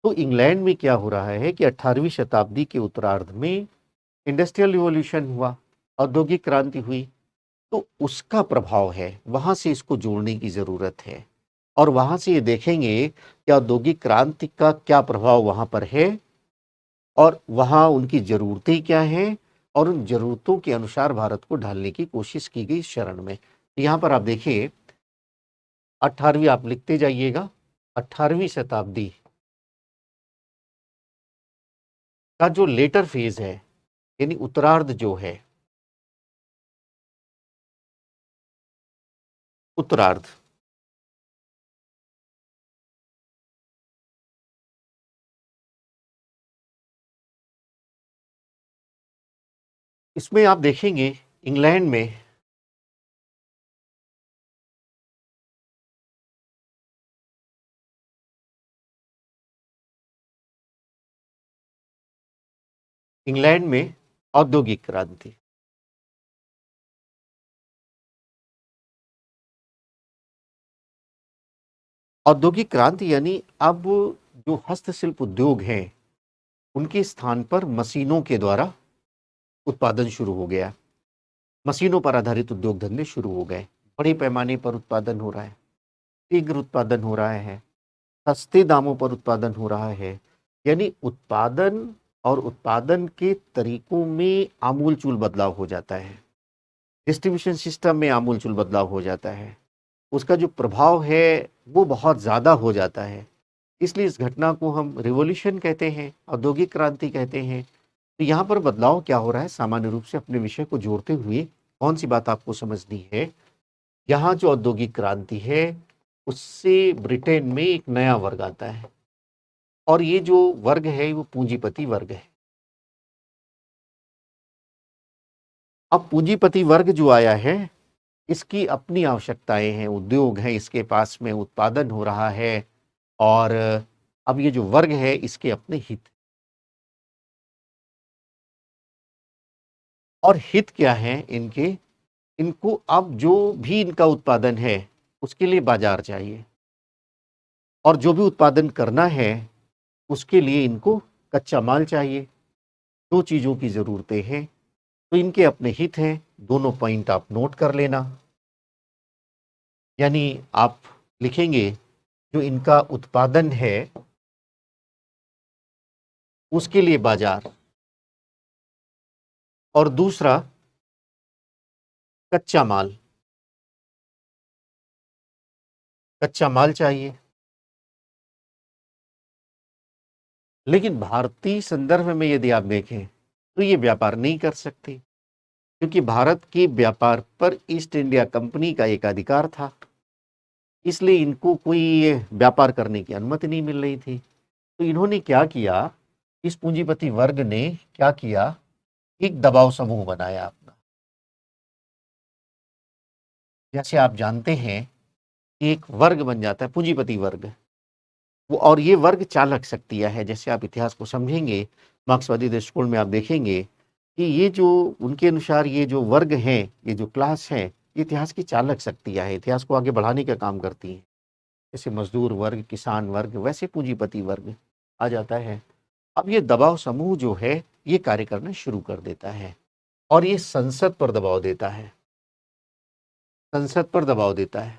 तो इंग्लैंड में क्या हो रहा है कि 18वीं शताब्दी के उत्तरार्ध में इंडस्ट्रियल रिवॉल्यूशन हुआ, औद्योगिक क्रांति हुई। तो उसका प्रभाव है, वहां से इसको जोड़ने की जरूरत है और वहां से ये देखेंगे कि औद्योगिक क्रांति का क्या प्रभाव वहां पर है और वहां उनकी जरूरतें क्या हैं और उन जरूरतों के अनुसार भारत को ढालने की कोशिश की गई इस चरण में। यहां पर आप देखिए 18वीं, आप लिखते जाइएगा, 18वीं शताब्दी का जो लेटर फेज है, यानी उत्तरार्ध जो है, उत्तरार्ध, इसमें आप देखेंगे इंग्लैंड में औद्योगिक क्रांति, औद्योगिक क्रांति यानी अब जो हस्तशिल्प उद्योग हैं उनके स्थान पर मशीनों के द्वारा उत्पादन शुरू हो गया। मशीनों पर आधारित उद्योग धंधे शुरू हो गए, बड़े पैमाने पर उत्पादन हो रहा है, शीघ्र उत्पादन हो रहा है, सस्ते दामों पर उत्पादन हो रहा है। यानी उत्पादन और उत्पादन के तरीकों में आमूलचूल बदलाव हो जाता है, डिस्ट्रीब्यूशन सिस्टम में आमूलचूल बदलाव हो जाता है, उसका जो प्रभाव है वो बहुत ज़्यादा हो जाता है। इसलिए इस घटना को हम रिवॉल्यूशन कहते हैं, औद्योगिक क्रांति कहते हैं। तो यहाँ पर बदलाव क्या हो रहा है, सामान्य रूप से अपने विषय को जोड़ते हुए कौन सी बात आपको समझनी है, यहाँ जो औद्योगिक क्रांति है उससे ब्रिटेन में एक नया वर्ग आता है और ये जो वर्ग है वो पूंजीपति वर्ग है। अब पूंजीपति वर्ग जो आया है इसकी अपनी आवश्यकताएं हैं, उद्योग हैं, इसके पास में उत्पादन हो रहा है और अब ये जो वर्ग है इसके अपने हित, और हित क्या है इनके, इनको अब जो भी इनका उत्पादन है उसके लिए बाजार चाहिए और जो भी उत्पादन करना है उसके लिए इनको कच्चा माल चाहिए, 2 चीज़ों की ज़रूरतें हैं, तो इनके अपने हित हैं, दोनों पॉइंट आप नोट कर लेना। यानी आप लिखेंगे जो इनका उत्पादन है उसके लिए बाजार, और दूसरा कच्चा माल, कच्चा माल चाहिए। लेकिन भारतीय संदर्भ में यदि आप देखें तो ये व्यापार नहीं कर सकते, क्योंकि भारत के व्यापार पर ईस्ट इंडिया कंपनी का एक अधिकार था, इसलिए इनको कोई व्यापार करने की अनुमति नहीं मिल रही थी। तो इन्होंने क्या किया, इस पूंजीपति वर्ग ने क्या किया, एक दबाव समूह बनाया अपना। जैसे आप जानते हैं कि एक वर्ग बन जाता है पूंजीपति वर्ग, वो, और ये वर्ग चालक शक्तियां है। जैसे आप इतिहास को समझेंगे, मार्क्सवादी दृष्टिकोण में आप देखेंगे कि ये जो उनके अनुसार ये जो वर्ग हैं, ये जो क्लास है, ये इतिहास की चालक शक्तियां हैं, इतिहास को आगे बढ़ाने का काम करती हैं। जैसे मजदूर वर्ग, किसान वर्ग, वैसे पूंजीपति वर्ग आ जाता है। अब ये दबाव समूह जो है ये कार्य करना शुरू कर देता है, और ये संसद पर दबाव देता है, संसद पर दबाव देता है,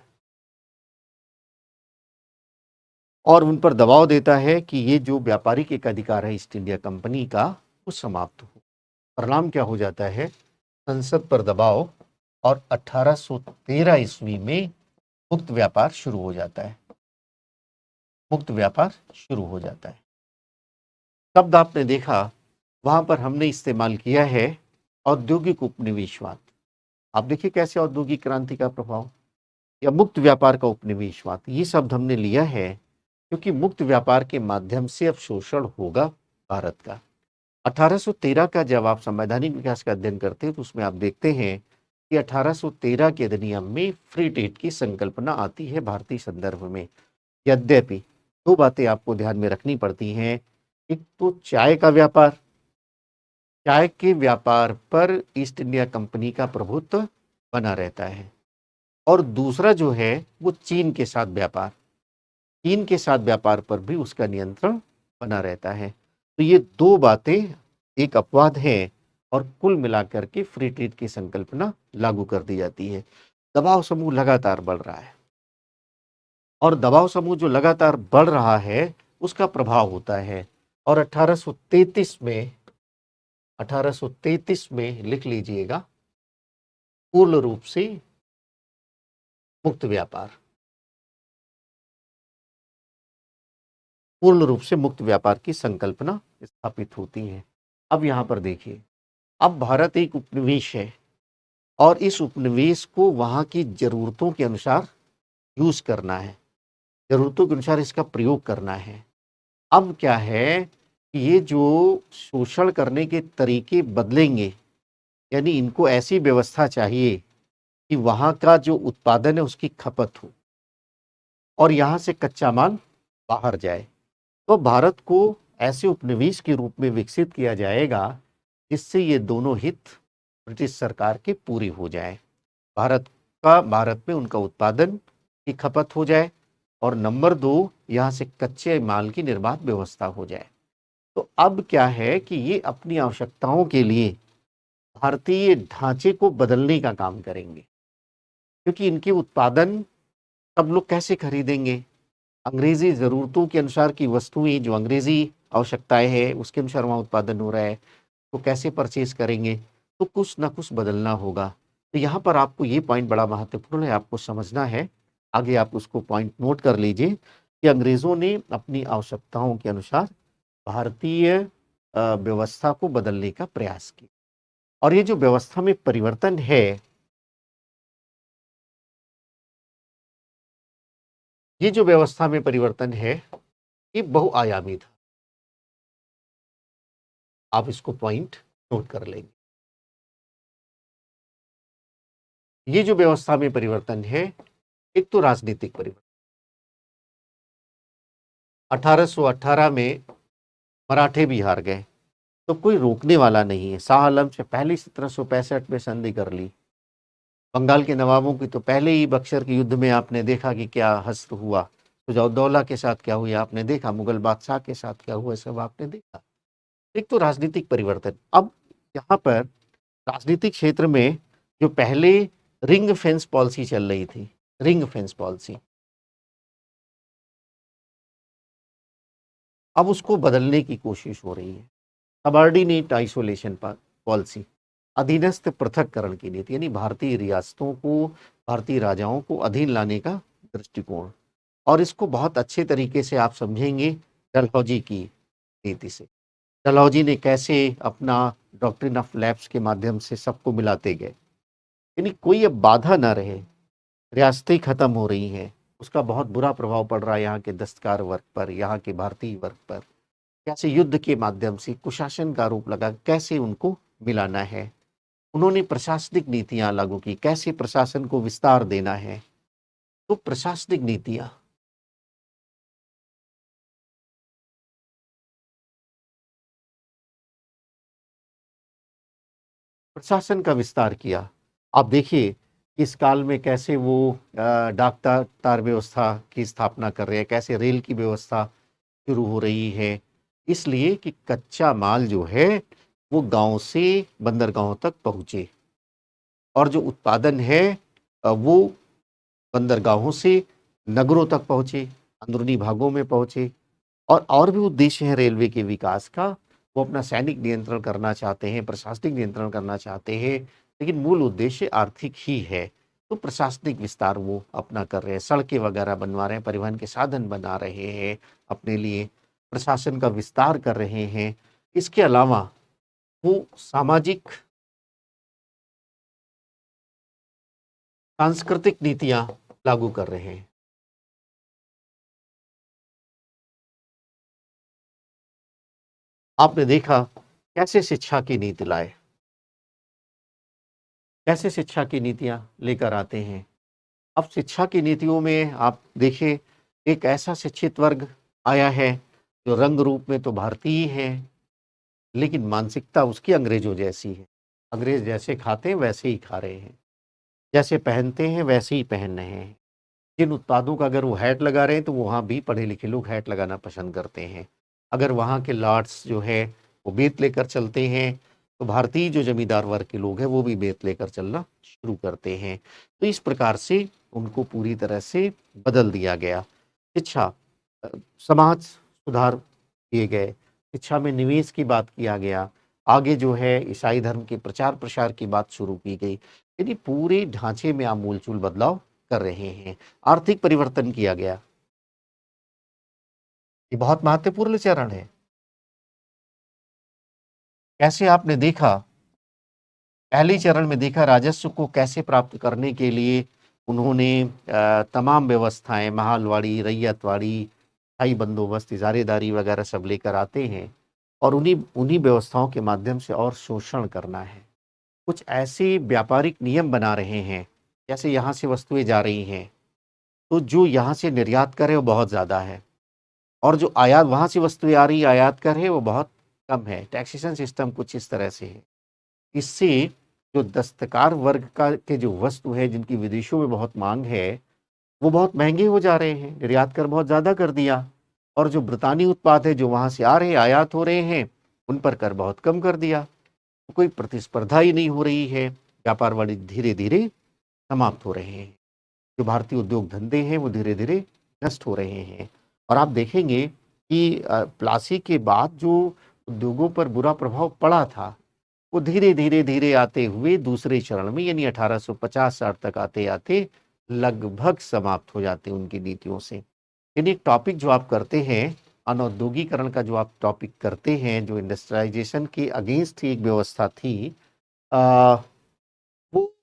और उन पर दबाव देता है कि ये जो व्यापारिक एक अधिकार है ईस्ट इंडिया कंपनी का, वो समाप्त हो। परिणाम क्या हो जाता है, संसद पर दबाव, और 1813 ईस्वी में मुक्त व्यापार शुरू हो जाता है, मुक्त व्यापार शुरू हो जाता है। शब्द आपने देखा वहां पर हमने इस्तेमाल किया है औद्योगिक उपनिवेशवाद। आप देखिए कैसे औद्योगिक क्रांति का प्रभाव, या मुक्त व्यापार का उपनिवेशवाद, ये शब्द हमने लिया है क्योंकि मुक्त व्यापार के माध्यम से अब शोषण होगा भारत का। 1813 का जब आप संवैधानिक विकास का अध्ययन करते हैं तो उसमें आप देखते हैं कि 1813 के अधिनियम में फ्री ट्रेड की संकल्पना आती है भारतीय संदर्भ में। यद्यपि 2 बातें आपको ध्यान में रखनी पड़ती हैं, एक तो चाय का व्यापार, चाय के व्यापार पर ईस्ट इंडिया कंपनी का प्रभुत्व बना रहता है, और दूसरा जो है वो चीन के साथ व्यापार, चीन के साथ व्यापार पर भी उसका नियंत्रण बना रहता है। तो ये 2 बातें एक अपवाद है, और कुल मिलाकर के फ्री ट्रेड की संकल्पना लागू कर दी जाती है। दबाव समूह लगातार बढ़ रहा है, और दबाव समूह जो लगातार बढ़ रहा है उसका प्रभाव होता है। और 1833 में लिख लीजिएगा, पूर्ण रूप से मुक्त व्यापार, पूर्ण रूप से मुक्त व्यापार की संकल्पना स्थापित होती है। अब यहां पर देखिए, अब भारत एक उपनिवेश है, और इस उपनिवेश को वहां की जरूरतों के अनुसार यूज करना है, जरूरतों के अनुसार इसका प्रयोग करना है। अब क्या है कि ये जो शोषण करने के तरीके बदलेंगे, यानी इनको ऐसी व्यवस्था चाहिए कि वहां का जो उत्पादन है उसकी खपत हो, और यहां से कच्चा माल बाहर जाए। तो भारत को ऐसे उपनिवेश के रूप में विकसित किया जाएगा जिससे ये दोनों हित ब्रिटिश सरकार के पूरी हो जाए। भारत में उनका उत्पादन की खपत हो जाए, और नंबर 2, यहाँ से कच्चे माल की निर्बाध व्यवस्था हो जाए। तो अब क्या है कि ये अपनी आवश्यकताओं के लिए भारतीय ढांचे को बदलने का काम करेंगे, क्योंकि इनके उत्पादन सब लोग कैसे खरीदेंगे, अंग्रेजी ज़रूरतों के अनुसार की वस्तुएं, जो अंग्रेजी आवश्यकताएं हैं उसके अनुसार वहाँ उत्पादन हो रहा है, तो कैसे परचेज करेंगे, तो कुछ ना कुछ बदलना होगा। तो यहाँ पर आपको ये पॉइंट बड़ा महत्वपूर्ण है, आपको समझना है। आगे आप उसको पॉइंट नोट कर लीजिए कि अंग्रेज़ों ने अपनी आवश्यकताओं के अनुसार भारतीय व्यवस्था को बदलने का प्रयास किया, और ये जो व्यवस्था में परिवर्तन है, ये जो व्यवस्था में परिवर्तन है ये बहुआयामी था। आप इसको पॉइंट नोट कर लेंगे। ये जो व्यवस्था में परिवर्तन है, एक तो राजनीतिक परिवर्तन। 1818 में मराठे भी हार गए, तो कोई रोकने वाला नहीं है। शाह आलम से पहले 1765 में संधि कर ली। बंगाल के नवाबों की तो पहले ही बक्सर के युद्ध में आपने देखा कि क्या हश्र हुआ। सुजाउद्दौला के साथ क्या हुआ आपने देखा, मुगल बादशाह के साथ क्या हुआ सब आपने देखा। एक तो राजनीतिक परिवर्तन। अब यहाँ पर राजनीतिक क्षेत्र में जो पहले रिंग फेंस पॉलिसी चल रही थी, रिंग फेंस पॉलिसी, अब उसको बदलने की कोशिश हो रही है। सबऑर्डिनेट आइसोलेशन पॉलिसी, अधीनस्थ पृथककरण की नीति, यानी भारतीय रियासतों को, भारतीय राजाओं को अधीन लाने का दृष्टिकोण। और इसको बहुत अच्छे तरीके से आप समझेंगे डलहौजी की नीति से। डलहौजी ने कैसे अपना डॉक्ट्रिन ऑफ लैप्स के माध्यम से सबको मिलाते गए, यानी कोई अब बाधा ना रहे, रियासतें खत्म हो रही हैं, उसका बहुत बुरा प्रभाव पड़ रहा है यहाँ के दस्तकार वर्ग पर, यहाँ के भारतीय वर्ग पर। कैसे युद्ध के माध्यम से कुशासन का आरोप लगा, कैसे उनको मिलाना है। उन्होंने प्रशासनिक नीतियां लागू की, कैसे प्रशासन को विस्तार देना है। तो प्रशासनिक नीतियां, प्रशासन का विस्तार किया। आप देखिए इस काल में कैसे वो डाक तार व्यवस्था की स्थापना कर रहे हैं, कैसे रेल की व्यवस्था शुरू हो रही है, इसलिए कि कच्चा माल जो है वो गांव से बंदरगाहों तक पहुंचे, और जो उत्पादन है वो बंदरगाहों से नगरों तक पहुंचे, अंदरूनी भागों में पहुंचे। और भी उद्देश्य है रेलवे के विकास का। वो अपना सैनिक नियंत्रण करना चाहते हैं, प्रशासनिक नियंत्रण करना चाहते हैं, लेकिन मूल उद्देश्य आर्थिक ही है। तो प्रशासनिक विस्तार वो अपना कर रहे हैं, सड़कें वगैरह बनवा रहे हैं, परिवहन के साधन बना रहे हैं अपने लिए, प्रशासन का विस्तार कर रहे हैं। इसके अलावा वो सामाजिक सांस्कृतिक नीतियां लागू कर रहे हैं। आपने देखा कैसे शिक्षा की नीति लाए, कैसे शिक्षा की नीतियां लेकर आते हैं। अब शिक्षा की नीतियों में आप देखिए एक ऐसा शिक्षित वर्ग आया है जो रंग रूप में तो भारतीय है, लेकिन मानसिकता उसकी अंग्रेजों जैसी है। अंग्रेज जैसे खाते हैं वैसे ही खा रहे हैं, जैसे पहनते हैं वैसे ही पहन रहे हैं। जिन उत्पादों का अगर वो हैट लगा रहे हैं तो वहाँ भी पढ़े लिखे लोग हैट लगाना पसंद करते हैं। अगर वहाँ के लॉर्ड्स जो है वो बेत लेकर चलते हैं, तो भारतीय जो जमींदार वर्ग के लोग हैं वो भी बेत लेकर चलना शुरू करते हैं। तो इस प्रकार से उनको पूरी तरह से बदल दिया गया। शिक्षा, समाज सुधार किए गए, शिक्षा में निवेश की बात किया गया, आगे जो है ईसाई धर्म के प्रचार प्रसार की बात शुरू की गई। यानी पूरे ढांचे में आमूलचूल बदलाव कर रहे हैं। आर्थिक परिवर्तन किया गया, ये बहुत महत्वपूर्ण चरण है। कैसे आपने देखा, पहले चरण में देखा राजस्व को कैसे प्राप्त करने के लिए उन्होंने तमाम व्यवस्थाएं, महालवाड़ी, रैयतवाड़ी, स्थायी बंदोबस्त, इजारेदारी वगैरह सब लेकर आते हैं, और उन्हीं उन्हीं व्यवस्थाओं के माध्यम से और शोषण करना है। कुछ ऐसे व्यापारिक नियम बना रहे हैं, जैसे यहाँ से वस्तुएं जा रही हैं तो जो यहाँ से निर्यात कर है वो बहुत ज़्यादा है, और जो आयात वहाँ से वस्तुएं आ रही आयात कर है वो बहुत कम है। टैक्सेशन सिस्टम कुछ इस तरह से है। इससे जो दस्तकार वर्ग का के जो वस्तु है जिनकी विदेशों में बहुत मांग है वो बहुत महंगे हो जा रहे हैं, निर्यात कर बहुत ज़्यादा कर दिया। और जो ब्रितानी उत्पाद है जो वहाँ से आ रहे हैं, आयात हो रहे हैं, उन पर कर बहुत कम कर दिया। तो कोई प्रतिस्पर्धा ही नहीं हो रही है, व्यापार वाणिज्य धीरे धीरे समाप्त हो रहे हैं। जो भारतीय उद्योग धंधे हैं वो धीरे धीरे नष्ट हो रहे हैं। और आप देखेंगे कि प्लासी के बाद जो उद्योगों पर बुरा प्रभाव पड़ा था वो धीरे धीरे धीरे आते हुए दूसरे चरण में यानी 1850-60 तक आते आते लगभग समाप्त हो जाते उनकी नीतियों से। यानी एक टॉपिक जो आप करते हैं, अनौद्योगिकरण का जो आप टॉपिक करते हैं, जो इंडस्ट्रियलाइजेशन के अगेंस्ट ही एक व्यवस्था थी, आ, वो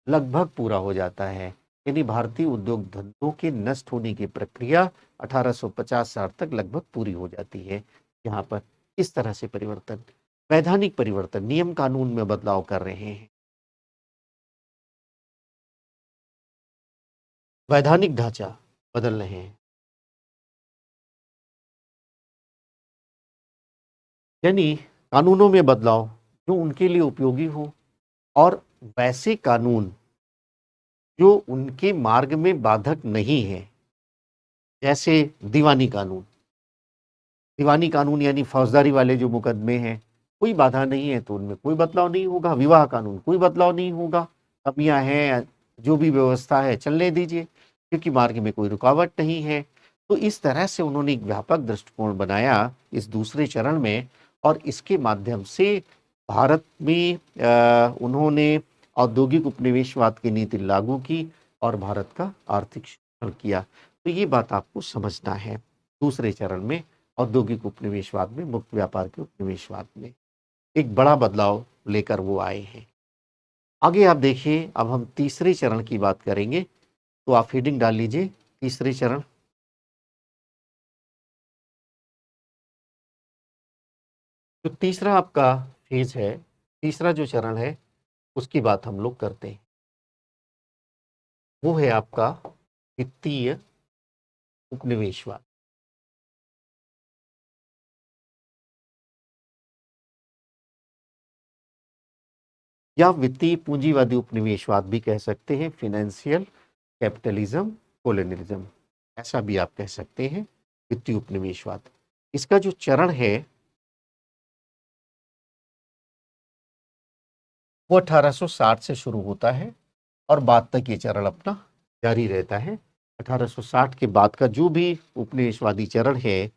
लगभग पूरा हो जाता है। यानी भारतीय उद्योग धंधों के नष्ट होने की प्रक्रिया 1850-60 तक लगभग पूरी हो जाती है। यहाँ पर इस तरह से परिवर्तन, वैधानिक परिवर्तन, नियम कानून में बदलाव कर रहे हैं, वैधानिक ढांचा बदल रहे हैं, यानी कानूनों में बदलाव जो उनके लिए उपयोगी हो, और वैसे कानून जो उनके मार्ग में बाधक नहीं है, जैसे दीवानी कानून। दीवानी कानून यानी फौजदारी वाले जो मुकदमे हैं, कोई बाधा नहीं है तो उनमें कोई बदलाव नहीं होगा। विवाह कानून, कोई बदलाव नहीं होगा। कमियां हैं, जो भी व्यवस्था है चलने दीजिए, क्योंकि मार्ग में कोई रुकावट नहीं है। तो इस तरह से उन्होंने एक व्यापक दृष्टिकोण बनाया इस दूसरे चरण में, और इसके माध्यम से भारत में उन्होंने औद्योगिक उपनिवेशवाद की नीति लागू की और भारत का आर्थिक शोषण किया। तो ये बात आपको समझना है। दूसरे चरण में औद्योगिक उपनिवेशवाद में, मुक्त व्यापार के उपनिवेशवाद में एक बड़ा बदलाव लेकर वो आए हैं। आगे आप देखिए, अब हम तीसरे चरण की बात करेंगे, तो आप हेडिंग डाल लीजिए तीसरे चरण। जो तीसरा आपका फेज है, तीसरा जो चरण है, उसकी बात हम लोग करते हैं। वो है आपका वित्तीय उपनिवेशवाद या वित्तीय पूंजीवादी उपनिवेशवाद भी कह सकते हैं। फिनेंशियल कैपिटलिज्म कोलोनियलिज्म, ऐसा भी आप कह सकते हैं, वित्तीय उपनिवेशवाद। इसका जो चरण है वो 1860 से शुरू होता है और बाद तक ये चरण अपना जारी रहता है। 1860 के बाद का जो भी उपनिवेशवादी चरण है,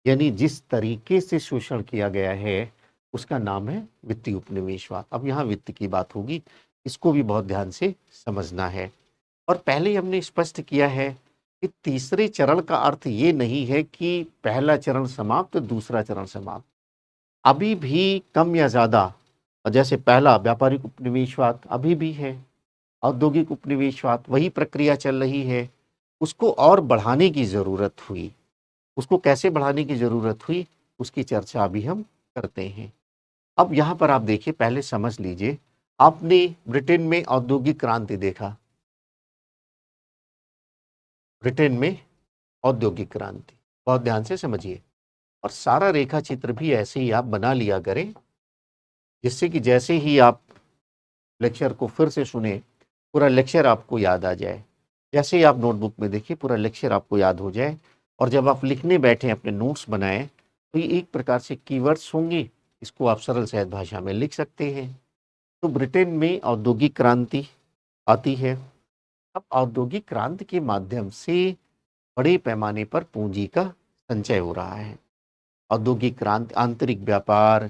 यानी जिस तरीके से शोषण किया गया है, उसका नाम है वित्तीय उपनिवेशवाद। अब यहाँ वित्त की बात होगी, इसको भी बहुत ध्यान से समझना है। और पहले ही हमने स्पष्ट किया है कि तीसरे चरण का अर्थ ये नहीं है कि पहला चरण समाप्त, दूसरा चरण समाप्त। अभी भी कम या ज़्यादा, जैसे पहला व्यापारिक उपनिवेशवाद अभी भी है, औद्योगिक उपनिवेशवाद वही प्रक्रिया चल रही है, उसको और बढ़ाने की ज़रूरत हुई। उसको कैसे बढ़ाने की ज़रूरत हुई, उसकी चर्चा अभी हम करते हैं। अब यहाँ पर आप देखिए, पहले समझ लीजिए, आपने ब्रिटेन में औद्योगिक क्रांति देखा, ब्रिटेन में औद्योगिक क्रांति, बहुत ध्यान से समझिए, और सारा रेखा चित्र भी ऐसे ही आप बना लिया करें, जिससे कि जैसे ही आप लेक्चर को फिर से सुने, पूरा लेक्चर आपको याद आ जाए। जैसे ही आप नोटबुक में देखिए, पूरा लेक्चर आपको याद हो जाए, और जब आप लिखने बैठे अपने नोट्स बनाएं, तो ये एक प्रकार से कीवर्ड्स होंगे, इसको आप सरल सहज भाषा में लिख सकते हैं। तो ब्रिटेन में औद्योगिक क्रांति आती है। अब औद्योगिक क्रांति के माध्यम से बड़े पैमाने पर पूंजी का संचय हो रहा है। औद्योगिक क्रांति, आंतरिक व्यापार,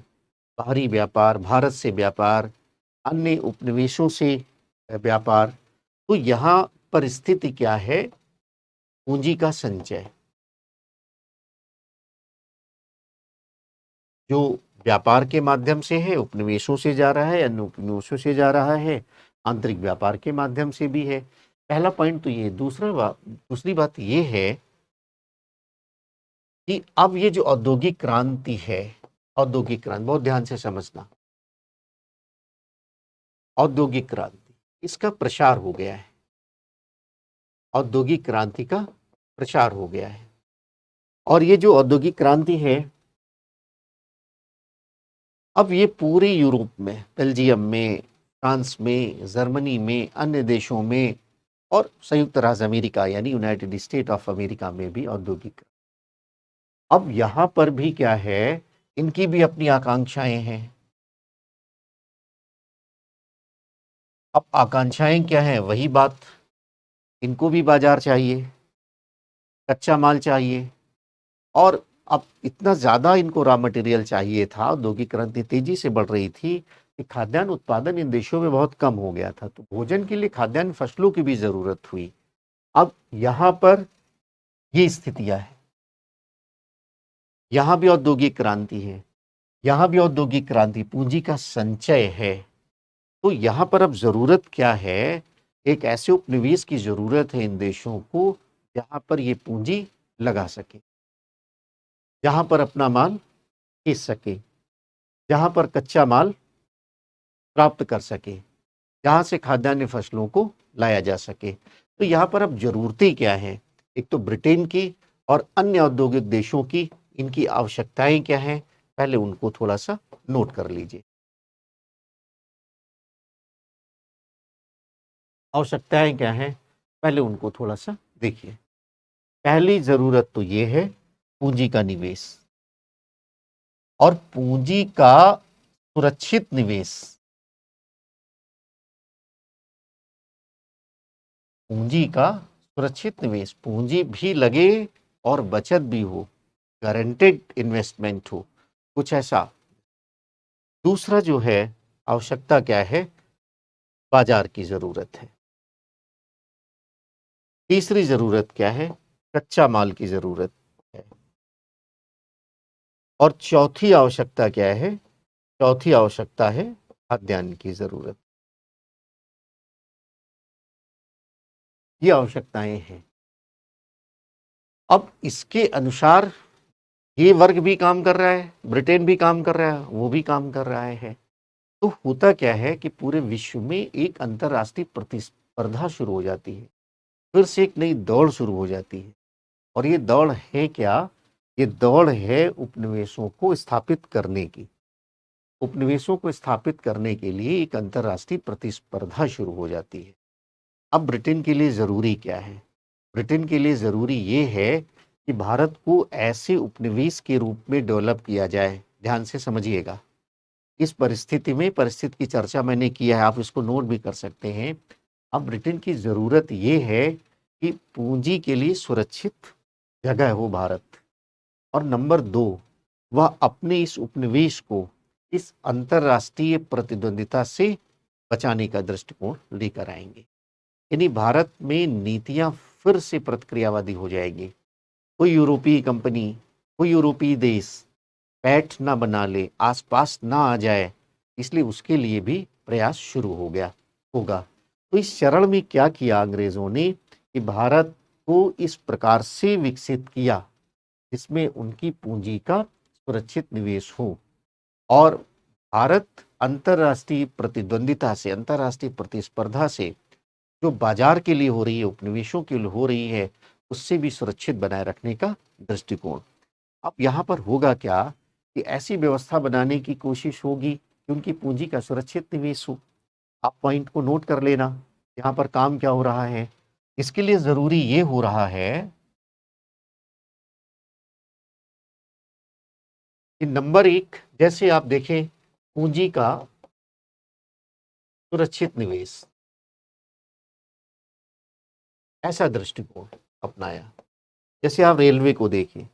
बाहरी व्यापार, भारत से व्यापार, अन्य उपनिवेशों से व्यापार। तो यहाँ पर स्थिति क्या है, पूंजी का संचय जो व्यापार के माध्यम से है, उपनिवेशों से जा रहा है, अन्य उपनिवेशों से जा रहा है, आंतरिक व्यापार के माध्यम से भी है। पहला पॉइंट तो ये। दूसरी बात ये है कि अब ये जो औद्योगिक क्रांति है, औद्योगिक क्रांति बहुत ध्यान से समझना, औद्योगिक क्रांति, इसका प्रसार हो गया है, औद्योगिक क्रांति का प्रसार हो गया है। और ये जो औद्योगिक क्रांति है, अब ये पूरे यूरोप में, बेल्जियम में, फ्रांस में, जर्मनी में, अन्य देशों में, और संयुक्त राज्य अमेरिका यानी यूनाइटेड स्टेट ऑफ अमेरिका में भी औद्योगिक। अब यहां पर भी क्या है, इनकी भी अपनी आकांक्षाएं हैं। अब आकांक्षाएं क्या है, वही बात, इनको भी बाजार चाहिए, कच्चा माल चाहिए, और अब इतना ज़्यादा इनको रॉ मटेरियल चाहिए था, औद्योगिक क्रांति तेजी से बढ़ रही थी कि खाद्यान्न उत्पादन इन देशों में बहुत कम हो गया था, तो भोजन के लिए खाद्यान्न फसलों की भी ज़रूरत हुई। अब यहाँ पर ये स्थितियाँ हैं, यहाँ भी औद्योगिक क्रांति है, यहाँ भी औद्योगिक क्रांति, पूंजी का संचय है। तो यहाँ पर अब ज़रूरत क्या है, एक ऐसे उपनिवेश की ज़रूरत है इन देशों को जहाँ पर ये पूंजी लगा सके, जहाँ पर अपना माल बेच सके, जहाँ पर कच्चा माल प्राप्त कर सके, जहाँ से खाद्यान्न फसलों को लाया जा सके। तो यहाँ पर अब ज़रूरतें क्या हैं, एक तो ब्रिटेन की और अन्य औद्योगिक देशों की, इनकी आवश्यकताएं क्या हैं, पहले उनको थोड़ा सा नोट कर लीजिए। आवश्यकताएं क्या हैं, पहले उनको थोड़ा सा देखिए। पहली ज़रूरत तो ये है पूंजी का निवेश। और पूंजी का सुरक्षित निवेश, पूंजी का सुरक्षित निवेश, पूंजी भी लगे और बचत भी हो, गारंटेड इन्वेस्टमेंट हो, कुछ ऐसा। दूसरा जो है आवश्यकता क्या है, बाजार की जरूरत है। तीसरी जरूरत क्या है, कच्चा माल की जरूरत है। और चौथी आवश्यकता क्या है, चौथी आवश्यकता है खाद्यान्न की जरूरत। ये आवश्यकताएं हैं। अब इसके अनुसार ये वर्ग भी काम कर रहा है, ब्रिटेन भी काम कर रहा है, वो भी काम कर रहा है। तो होता क्या है कि पूरे विश्व में एक अंतरराष्ट्रीय प्रतिस्पर्धा शुरू हो जाती है, फिर से एक नई दौड़ शुरू हो जाती है। और ये दौड़ है क्या, ये दौड़ है उपनिवेशों को स्थापित करने की। उपनिवेशों को स्थापित करने के लिए एक अंतरराष्ट्रीय प्रतिस्पर्धा शुरू हो जाती है। अब ब्रिटेन के लिए जरूरी क्या है, ब्रिटेन के लिए जरूरी ये है कि भारत को ऐसे उपनिवेश के रूप में डेवलप किया जाए। ध्यान से समझिएगा, इस परिस्थिति में, परिस्थिति की चर्चा मैंने किया है, आप इसको नोट भी कर सकते हैं। अब ब्रिटेन की जरूरत ये है कि पूंजी के लिए सुरक्षित जगह हो भारत। और नंबर दो, वह अपने इस उपनिवेश को इस अंतरराष्ट्रीय प्रतिद्वंदिता से बचाने का दृष्टिकोण लेकर आएंगे। यानी भारत में नीतियां फिर से प्रतिक्रियावादी हो जाएगी। कोई यूरोपीय कंपनी, कोई यूरोपीय देश पैठ ना बना ले, आसपास ना आ जाए, इसलिए उसके लिए भी प्रयास शुरू हो गया होगा। तो इस चरण में क्या किया अंग्रेजों ने कि भारत को इस प्रकार से विकसित किया जिसमें उनकी पूंजी का सुरक्षित निवेश हो और भारत अंतरराष्ट्रीय प्रतिद्वंदिता से, अंतरराष्ट्रीय प्रतिस्पर्धा से जो बाजार के लिए हो रही है, उपनिवेशों के लिए हो रही है, उससे भी सुरक्षित बनाए रखने का दृष्टिकोण। अब यहाँ पर होगा क्या कि ऐसी व्यवस्था बनाने की कोशिश होगी कि उनकी पूंजी का सुरक्षित निवेश हो। आप पॉइंट को नोट कर लेना, यहाँ पर काम क्या हो रहा है। इसके लिए जरूरी ये हो रहा है कि नंबर एक, जैसे आप देखें, पूंजी का सुरक्षित निवेश, ऐसा दृष्टिकोण अपनाया। जैसे आप रेलवे को देखें,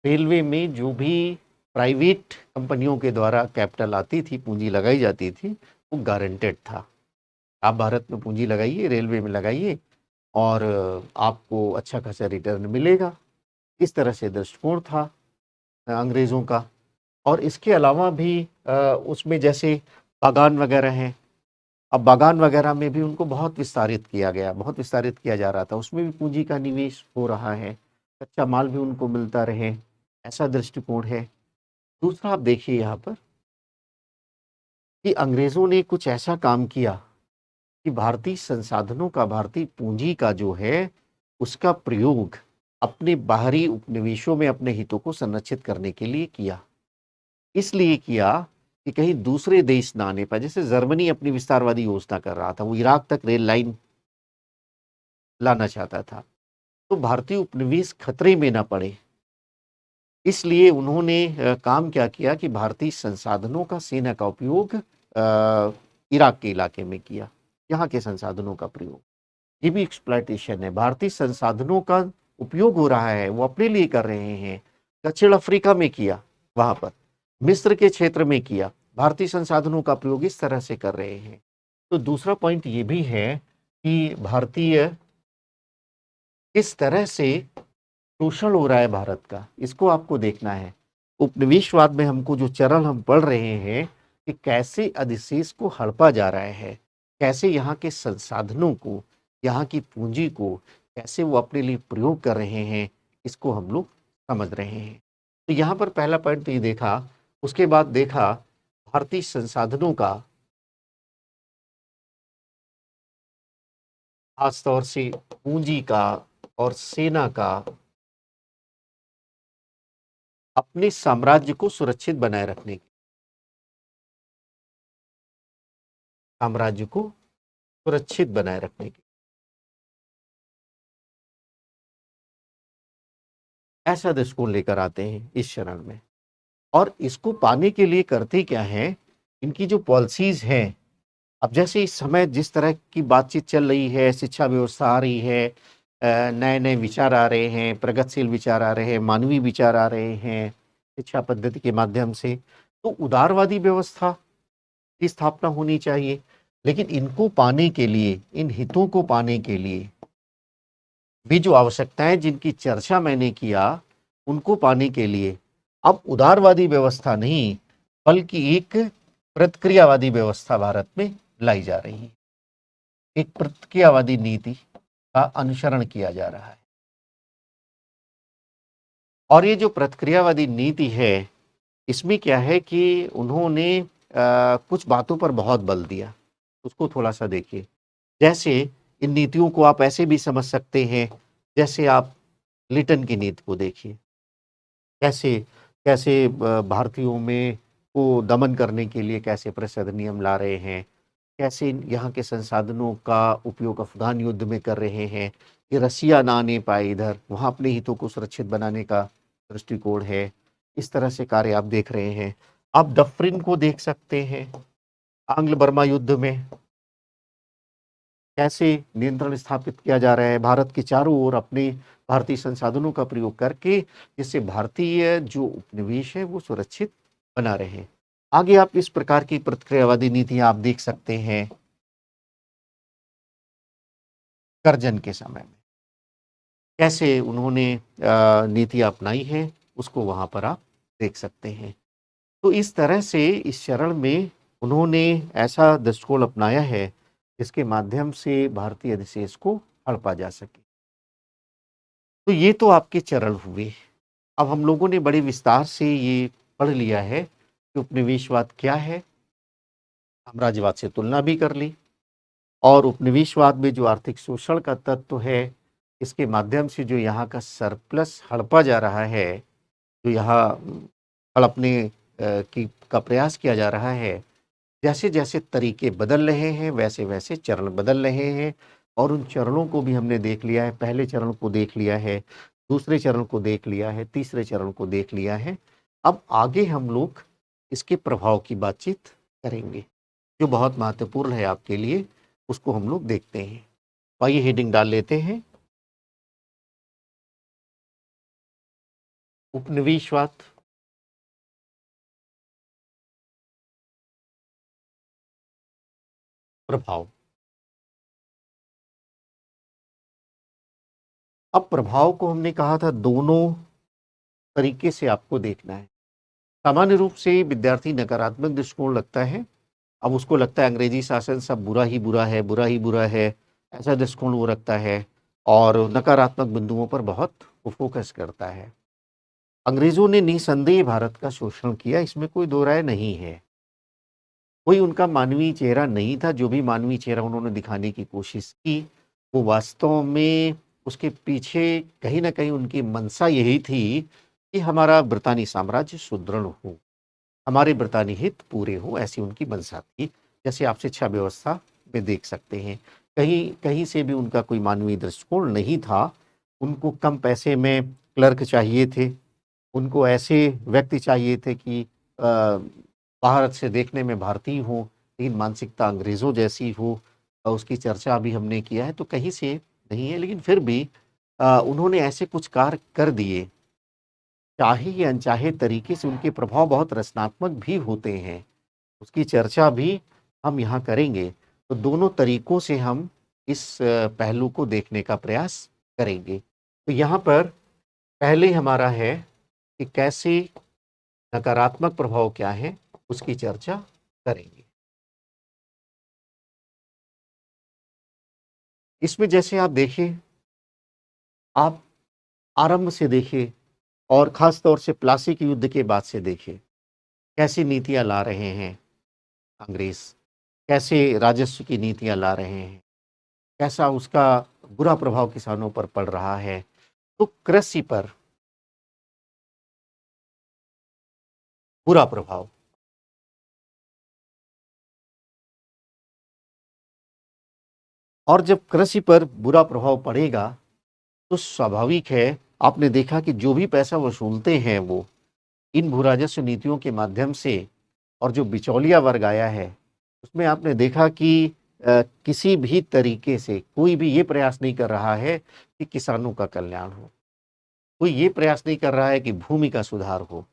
रेलवे में जो भी प्राइवेट कंपनियों के द्वारा कैपिटल आती थी, पूंजी लगाई जाती थी, वो गारंटेड था। आप भारत में पूंजी लगाइए, रेलवे में लगाइए और आपको अच्छा खासा रिटर्न मिलेगा। इस तरह से दृष्टिकोण था अंग्रेज़ों का। और इसके अलावा भी उसमें जैसे बागान वगैरह हैं, अब बागान वगैरह में भी उनको बहुत विस्तारित किया गया, बहुत विस्तारित किया जा रहा था, उसमें भी पूंजी का निवेश हो रहा है, कच्चा माल भी उनको मिलता रहे, ऐसा दृष्टिकोण है। दूसरा आप देखिए यहाँ पर कि अंग्रेज़ों ने कुछ ऐसा काम किया कि भारतीय संसाधनों का, भारतीय पूंजी का जो है, उसका प्रयोग अपने बाहरी उपनिवेशों में अपने हितों को संरक्षित करने के लिए किया। इसलिए किया कि कहीं दूसरे देश ना आने पाए। जैसे जर्मनी अपनी विस्तारवादी योजना कर रहा था, वो इराक तक रेल लाइन लाना चाहता था, तो भारतीय उपनिवेश खतरे में ना पड़े, इसलिए उन्होंने काम क्या किया कि भारतीय संसाधनों का, सेना का उपयोग इराक के इलाके में किया, यहाँ के संसाधनों का प्रयोग। ये भी एक्सप्लॉयटेशन है, भारतीय संसाधनों का उपयोग हो रहा है, वो अपने लिए कर रहे हैं। दक्षिण अफ्रीका में किया, वहां पर मिस्र के क्षेत्र में किया, भारतीय संसाधनों का प्रयोग इस तरह से कर रहे हैं। तो दूसरा पॉइंट ये भी है कि भारतीय किस तरह से शोषण हो रहा है भारत का, इसको आपको देखना है। उपनिवेशवाद में हमको जो चरण हम पढ़ रहे हैं कि कैसे अधिशेष को हड़पा जा रहा है, कैसे यहाँ के संसाधनों को, यहाँ की पूंजी को कैसे वो अपने लिए प्रयोग कर रहे हैं, इसको हम लोग समझ रहे हैं। तो यहाँ पर पहला पॉइंट तो ये देखा। उसके बाद देखा भारतीय संसाधनों का, खासतौर से पूंजी का और सेना का, अपने साम्राज्य को सुरक्षित बनाए रखने के, साम्राज्य को सुरक्षित बनाए रखने के, ऐसा दृष्टिकोण लेकर आते हैं इस चरण में। और इसको पाने के लिए करते क्या है, इनकी जो पॉलिसीज़ हैं, अब जैसे इस समय जिस तरह की बातचीत चल रही है, शिक्षा व्यवस्था आ रही है, नए-नए विचार आ रहे हैं, प्रगतिशील विचार आ रहे हैं, मानवीय विचार आ रहे हैं, शिक्षा पद्धति के माध्यम से, तो उदारवादी व्यवस्था की स्थापना होनी चाहिए। लेकिन इनको पाने के लिए, इन हितों को पाने के लिए भी जो आवश्यकताएँ जिनकी चर्चा मैंने किया, उनको पाने के लिए अब उदारवादी व्यवस्था नहीं, बल्कि एक प्रतिक्रियावादी व्यवस्था भारत में लाई जा रही है। एक प्रतिक्रियावादी नीति का अनुसरण किया जा रहा है। और ये जो प्रतिक्रियावादी नीति है, इसमें क्या है कि उन्होंने कुछ बातों पर बहुत बल दिया। उसको थोड़ा-सा देखिए। जैसे इन नीतियों को आप ऐसे भी समझ सकते हैं, जैसे आप लिटन की नीति को देखिए। कैसे कैसे भारतीयों में को दमन करने के लिए कैसे परिषद नियम ला रहे हैं, कैसे यहाँ के संसाधनों का उपयोग अफ़गान युद्ध में कर रहे हैं, कि रसिया ना आने पाए इधर, वहाँ अपने हितों को सुरक्षित बनाने का दृष्टिकोण है। इस तरह से कार्य आप देख रहे हैं। आप डफरिन को देख सकते हैं, आंग्ल-बर्मा युद्ध में कैसे नियंत्रण स्थापित किया जा रहा है, भारत के चारों ओर अपने भारतीय संसाधनों का प्रयोग करके, जिससे भारतीय जो उपनिवेश है, वो सुरक्षित बना रहे। आगे आप इस प्रकार की प्रतिक्रियावादी नीतियाँ आप देख सकते हैं, कर्जन के समय में। कैसे उन्होंने नीतियाँ अपनाई हैं, उसको वहाँ पर आप देख सकते हैं। तो इस तरह से इस चरण में उन्होंने ऐसा दृष्टिकोण अपनाया है, जिसके माध्यम से भारतीय अधिशेष को हड़पा जा सके। तो ये तो आपके चरण हुए। अब हम लोगों ने बड़े विस्तार से ये पढ़ लिया है कि उपनिवेशवाद क्या है, साम्राज्यवाद से तुलना भी कर ली और उपनिवेशवाद में जो आर्थिक शोषण का तत्व है, इसके माध्यम से जो यहाँ का सरप्लस हड़पा जा रहा है, जो यहाँ हड़पने की का प्रयास किया जा रहा है, जैसे-जैसे तरीके बदल रहे हैं, वैसे-वैसे चरण बदल रहे हैं और उन चरणों को भी हमने देख लिया है। पहले चरण को देख लिया है, दूसरे चरण को देख लिया है, तीसरे चरण को देख लिया है। अब आगे हम लोग इसके प्रभाव की बातचीत करेंगे, जो बहुत महत्वपूर्ण है आपके लिए, उसको हम लोग देखते हैं। आइए हेडिंग डाल लेते हैं, उपनिवेशवाद, प्रभाव। अब प्रभाव को हमने कहा था दोनों तरीके से आपको देखना है। सामान्य रूप से विद्यार्थी नकारात्मक दृष्टिकोण लगता है। अब उसको लगता है अंग्रेजी शासन सब बुरा ही बुरा है, बुरा ही बुरा है, ऐसा दृष्टिकोण वो रखता है और नकारात्मक बिंदुओं पर बहुत वो फ़ोकस करता है। अंग्रेज़ों ने निसंदेह भारत का शोषण किया, इसमें कोई दो राय नहीं है। कोई उनका मानवीय चेहरा नहीं था, जो भी मानवीय चेहरा उन्होंने दिखाने की कोशिश की, वो वास्तव में उसके पीछे कहीं न कहीं उनकी मंशा यही थी कि हमारा ब्रितानी साम्राज्य सुदृढ़ हो। हमारे ब्रितानी हित पूरे हों, ऐसी उनकी मंशा थी। जैसे आप शिक्षा व्यवस्था में देख सकते हैं, कहीं कहीं से भी उनका कोई मानवीय दृष्टिकोण नहीं था। उनको कम पैसे में क्लर्क चाहिए थे, उनको ऐसे व्यक्ति चाहिए थे कि बाहर से देखने में भारतीय हों, लेकिन मानसिकता अंग्रेज़ों जैसी हो। उसकी चर्चा अभी हमने किया है, तो कहीं से नहीं है, लेकिन फिर भी उन्होंने ऐसे कुछ कार्य कर दिए चाहे या अनचाहे तरीके से उनके प्रभाव बहुत रचनात्मक भी होते हैं, उसकी चर्चा भी हम यहाँ करेंगे। तो दोनों तरीकों से हम इस पहलू को देखने का प्रयास करेंगे। तो यहाँ पर पहले हमारा है कि कैसे नकारात्मक प्रभाव क्या हैं, उसकी चर्चा करेंगे। इसमें जैसे आप देखिए, आप आरंभ से देखिए और ख़ास तौर से प्लासी के युद्ध के बाद से देखिए, कैसी नीतियाँ ला रहे हैं अंग्रेज़, कैसे राजस्व की नीतियाँ ला रहे हैं, कैसा उसका बुरा प्रभाव किसानों पर पड़ रहा है। तो कृषि पर बुरा प्रभाव और जब कृषि पर बुरा प्रभाव पड़ेगा, तो स्वाभाविक है आपने देखा कि जो भी पैसा वसूलते हैं वो, इन भू राजस्व नीतियों के माध्यम से और जो बिचौलिया वर्ग आया है, उसमें आपने देखा कि किसी भी तरीके से कोई भी ये प्रयास नहीं कर रहा है कि किसानों का कल्याण हो। कोई ये प्रयास नहीं कर रहा है कि भूमि का सुधार हो।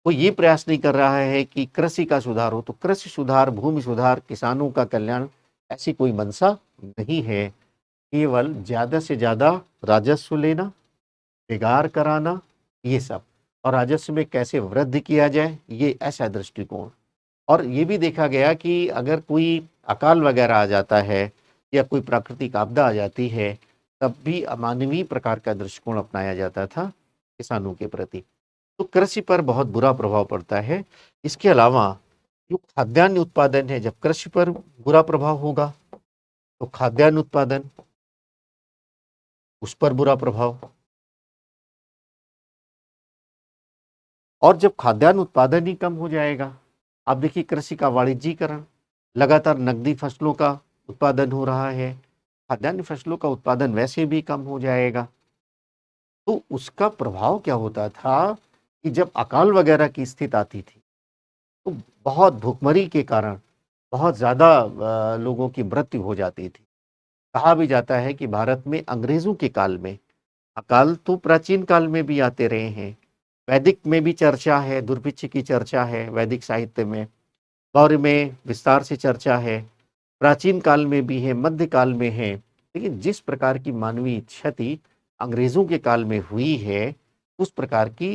कोई ये प्रयास नहीं कर रहा है कि कृषि का सुधार हो। तो कृषि सुधार, भूमि सुधार, किसानों का कल्याण, ऐसी कोई मंशा नहीं है। केवल ज़्यादा से ज़्यादा राजस्व लेना, बेगार कराना, ये सब, और राजस्व में कैसे वृद्धि किया जाए, ये ऐसा दृष्टिकोण। और ये भी देखा गया कि अगर कोई अकाल वगैरह आ जाता है या कोई प्राकृतिक आपदा आ जाती है, तब भी अमानवीय प्रकार का दृष्टिकोण अपनाया जाता था किसानों के प्रति। तो कृषि पर बहुत बुरा प्रभाव पड़ता है। इसके अलावा जो खाद्यान्न उत्पादन है, जब कृषि पर बुरा प्रभाव होगा तो खाद्यान्न उत्पादन, उस पर बुरा प्रभाव। और जब खाद्यान्न उत्पादन ही कम हो जाएगा, आप देखिए कृषि का वाणिज्यीकरण, लगातार नकदी फसलों का उत्पादन हो रहा है, खाद्यान्न फसलों का उत्पादन वैसे भी कम हो जाएगा। तो उसका प्रभाव क्या होता था कि जब अकाल वगैरह की स्थिति आती थी, तो बहुत भुखमरी के कारण बहुत ज़्यादा लोगों की मृत्यु हो जाती थी। कहा भी जाता है कि भारत में अंग्रेज़ों के काल में अकाल तो प्राचीन काल में भी आते रहे हैं। वैदिक में भी चर्चा है, दुर्भिक्ष की चर्चा है वैदिक साहित्य में, गौर में विस्तार से चर्चा है, प्राचीन काल में भी है, मध्य काल में है। लेकिन जिस प्रकार की मानवीय क्षति अंग्रेज़ों के काल में हुई है, उस प्रकार की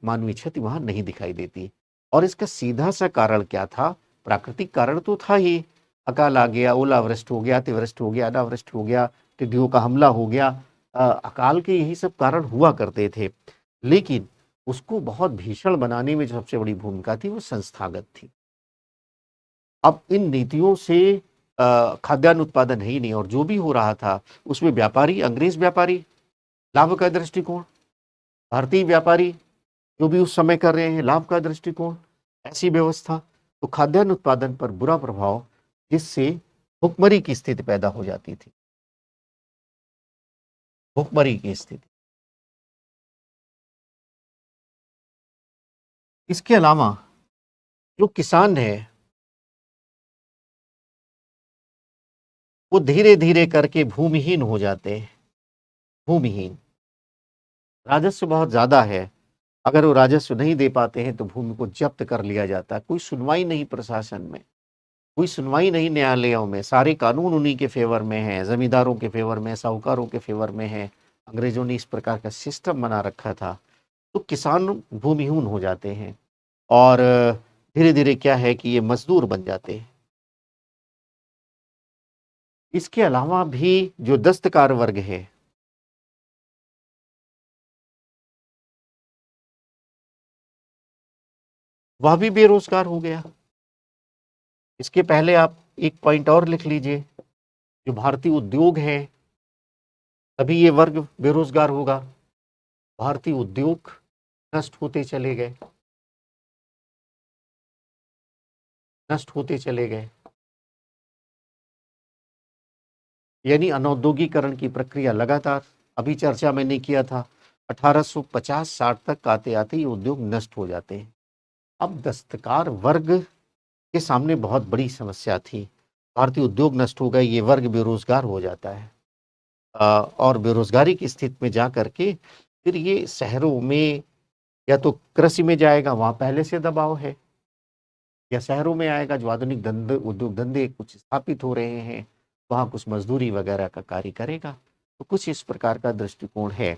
मानवीय क्षति वहाँ नहीं दिखाई देती। और इसका सीधा-सा कारण क्या था? प्राकृतिक कारण तो था ही। अकाल आ गया, ओलावृष्टि हो गया, अतिवृष्टि हो गया, अनावृष्टि हो गया, टिड्डियों का हमला हो गया। अकाल के यही सब कारण हुआ करते थे। लेकिन उसको बहुत भीषण बनाने में जो सबसे बड़ी भूमिका थी, वो संस्थागत थी। अब इन नीतियों से खाद्यान्न उत्पादन है ही नहीं, और जो भी हो रहा था उसमें व्यापारी, अंग्रेज व्यापारी, लाभ का दृष्टिकोण, भारतीय व्यापारी जो भी उस समय कर रहे हैं, लाभ का दृष्टिकोण, ऐसी व्यवस्था, तो खाद्यान्न उत्पादन पर बुरा प्रभाव, जिससे भुखमरी की स्थिति पैदा हो जाती थी। भुखमरी की स्थिति। इसके अलावा जो किसान है, वो धीरे धीरे करके भूमिहीन हो जाते हैं। भूमिहीन, राजस्व बहुत ज्यादा है, अगर वो राजस्व नहीं दे पाते हैं तो भूमि को जब्त कर लिया जाता है। कोई सुनवाई नहीं प्रशासन में, कोई सुनवाई नहीं न्यायालयों में, सारे कानून उन्हीं के फेवर में हैं, जमींदारों के फेवर में, साहूकारों के फेवर में हैं। अंग्रेजों ने इस प्रकार का सिस्टम बना रखा था। तो किसान भूमिहीन हो जाते हैं, और धीरे धीरे क्या है कि ये मजदूर बन जाते हैं। इसके अलावा भी जो दस्तकार वर्ग है, वह भी बेरोजगार हो गया। इसके पहले आप एक पॉइंट और लिख लीजिए, जो भारतीय उद्योग है, तभी ये वर्ग बेरोजगार होगा। भारतीय उद्योग नष्ट होते चले गए, नष्ट होते चले गए। यानी अनौद्योगिकरण की प्रक्रिया लगातार, अभी चर्चा मैंने किया था, 1850-60 तक आते आते ये उद्योग नष्ट हो जाते हैं। अब दस्तकार वर्ग के सामने बहुत बड़ी समस्या थी। भारतीय उद्योग नष्ट हो गए, ये वर्ग बेरोजगार हो जाता है। और बेरोजगारी की स्थिति में जा करके फिर ये शहरों में या तो कृषि में जाएगा, वहाँ पहले से दबाव है, या शहरों में आएगा, जो आधुनिक धंधे, उद्योग धंधे कुछ स्थापित हो रहे हैं, वहाँ कुछ मजदूरी वगैरह का कार्य करेगा। तो कुछ इस प्रकार का दृष्टिकोण है।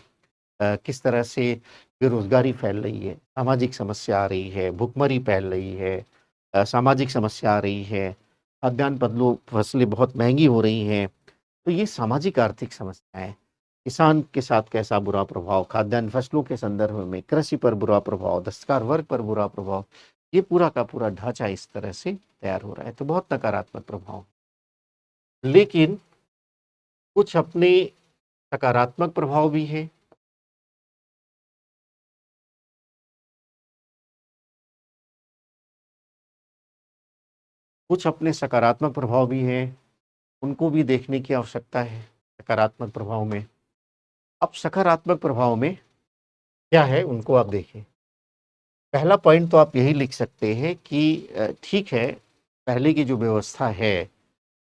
किस तरह से बेरोजगारी फैल रही है, सामाजिक समस्या आ रही है, भुखमरी फैल रही है, सामाजिक समस्या आ रही है, खाद्यान्न फसलें बहुत महंगी हो रही हैं। तो ये सामाजिक आर्थिक समस्याएं, किसान के साथ कैसा बुरा प्रभाव, खाद्यान्न फसलों के संदर्भ में कृषि पर बुरा प्रभाव, दस्तकार वर्ग पर बुरा प्रभाव, ये पूरा का पूरा ढांचा इस तरह से तैयार हो रहा है। तो बहुत नकारात्मक प्रभाव। लेकिन कुछ अपने सकारात्मक प्रभाव भी है। कुछ अपने सकारात्मक प्रभाव भी हैं, उनको भी देखने की आवश्यकता है। सकारात्मक प्रभाव में, अब सकारात्मक प्रभाव में क्या है, उनको आप देखें। पहला पॉइंट तो आप यही लिख सकते हैं कि ठीक है, पहले की जो व्यवस्था है